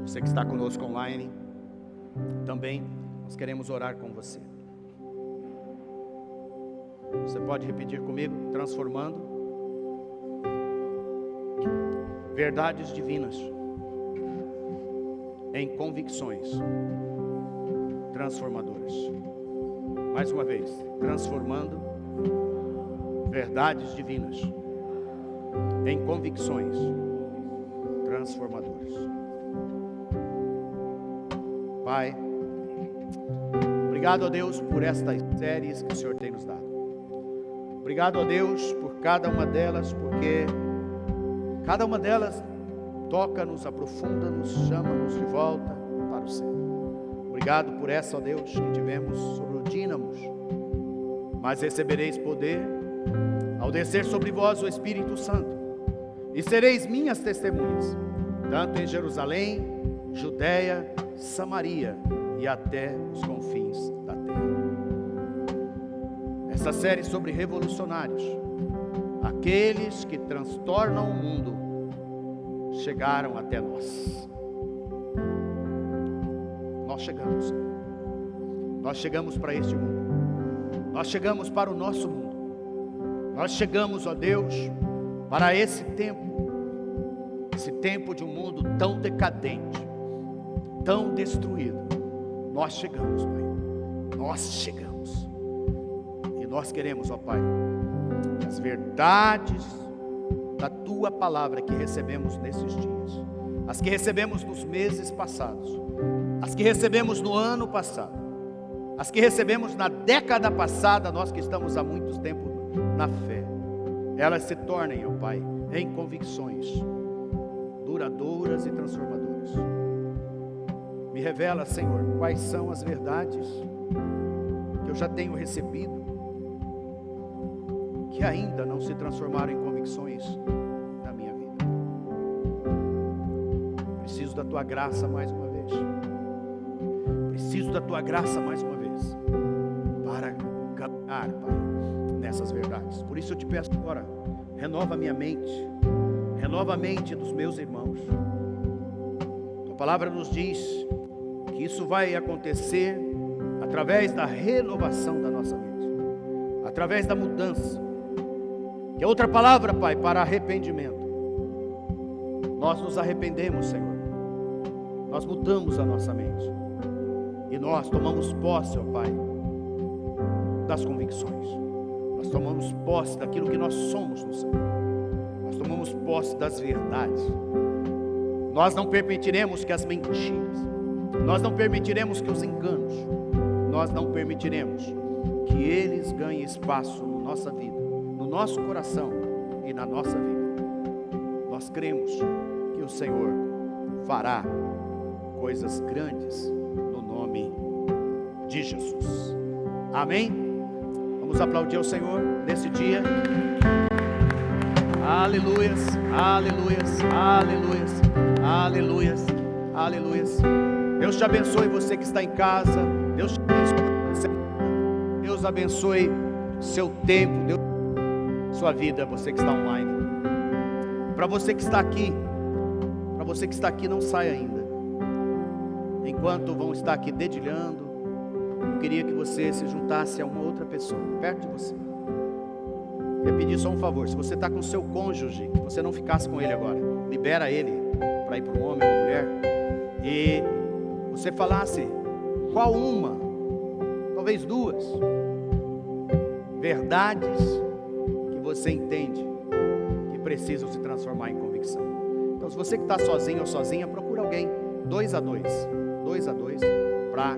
Você que está conosco online, também nós queremos orar com você. Você pode repetir comigo, transformando verdades divinas em convicções transformadoras. Mais uma vez, transformando verdades divinas em convicções transformadoras. Pai, obrigado a Deus por estas séries que o Senhor tem nos dado. Obrigado a Deus por cada uma delas, porque cada uma delas toca-nos, aprofunda-nos, chama-nos de volta para o céu. Obrigado por essa, ó Deus, que tivemos sobre o dínamos. Mas recebereis poder ao descer sobre vós o Espírito Santo, e sereis minhas testemunhas, tanto em Jerusalém, Judeia, Samaria e até os confins da terra. Essa série sobre revolucionários, aqueles que transtornam o mundo, chegaram até nós. Nós chegamos. Nós chegamos para este mundo. Nós chegamos para o nosso mundo. Nós chegamos, ó Deus, para esse tempo de um mundo tão decadente, tão destruído. Nós chegamos, Pai. Nós chegamos. E nós queremos, ó Pai, as verdades da Tua palavra que recebemos nesses dias, as que recebemos nos meses passados, as que recebemos no ano passado, as que recebemos na década passada, nós que estamos há muito tempo na fé, elas se tornem, ó Pai, em convicções duradouras e transformadoras. Me revela, Senhor, quais são as verdades que eu já tenho recebido, que ainda não se transformaram em convicções na minha vida. Preciso da Tua graça mais uma vez. Preciso da Tua graça mais uma vez para caminhar, Pai, nessas verdades. Por isso eu te peço agora, renova minha mente, renova a mente dos meus irmãos. A palavra nos diz que isso vai acontecer através da renovação da nossa mente, através da mudança, que é outra palavra, Pai, para arrependimento. Nós nos arrependemos, Senhor, nós mudamos a nossa mente, e nós tomamos posse, ó Pai, das convicções, nós tomamos posse daquilo que nós somos no Senhor, nós tomamos posse das verdades. Nós não permitiremos que as mentiras, nós não permitiremos que os enganos, nós não permitiremos que eles ganhem espaço na nossa vida, no nosso coração e na nossa vida. Nós cremos que o Senhor fará coisas grandes no nome de Jesus. Amém? Vamos aplaudir ao Senhor nesse dia. Aleluias, aleluias, aleluias, aleluias, aleluias. Deus te abençoe, você que está em casa. Deus te abençoe. Deus abençoe seu tempo, Deus abençoe sua vida, você que está online. Para você que está aqui, não saia ainda. Enquanto vão estar aqui dedilhando, eu queria que você se juntasse a uma outra pessoa perto de você. Eu ia pedir só um favor, se você está com seu cônjuge, que você não ficasse com ele agora, libera ele para ir para um homem ou uma mulher, e você falasse qual uma, talvez duas, verdades que você entende que precisam se transformar em convicção. Então, se você que está sozinho ou sozinha, procura alguém, 2 a 2, para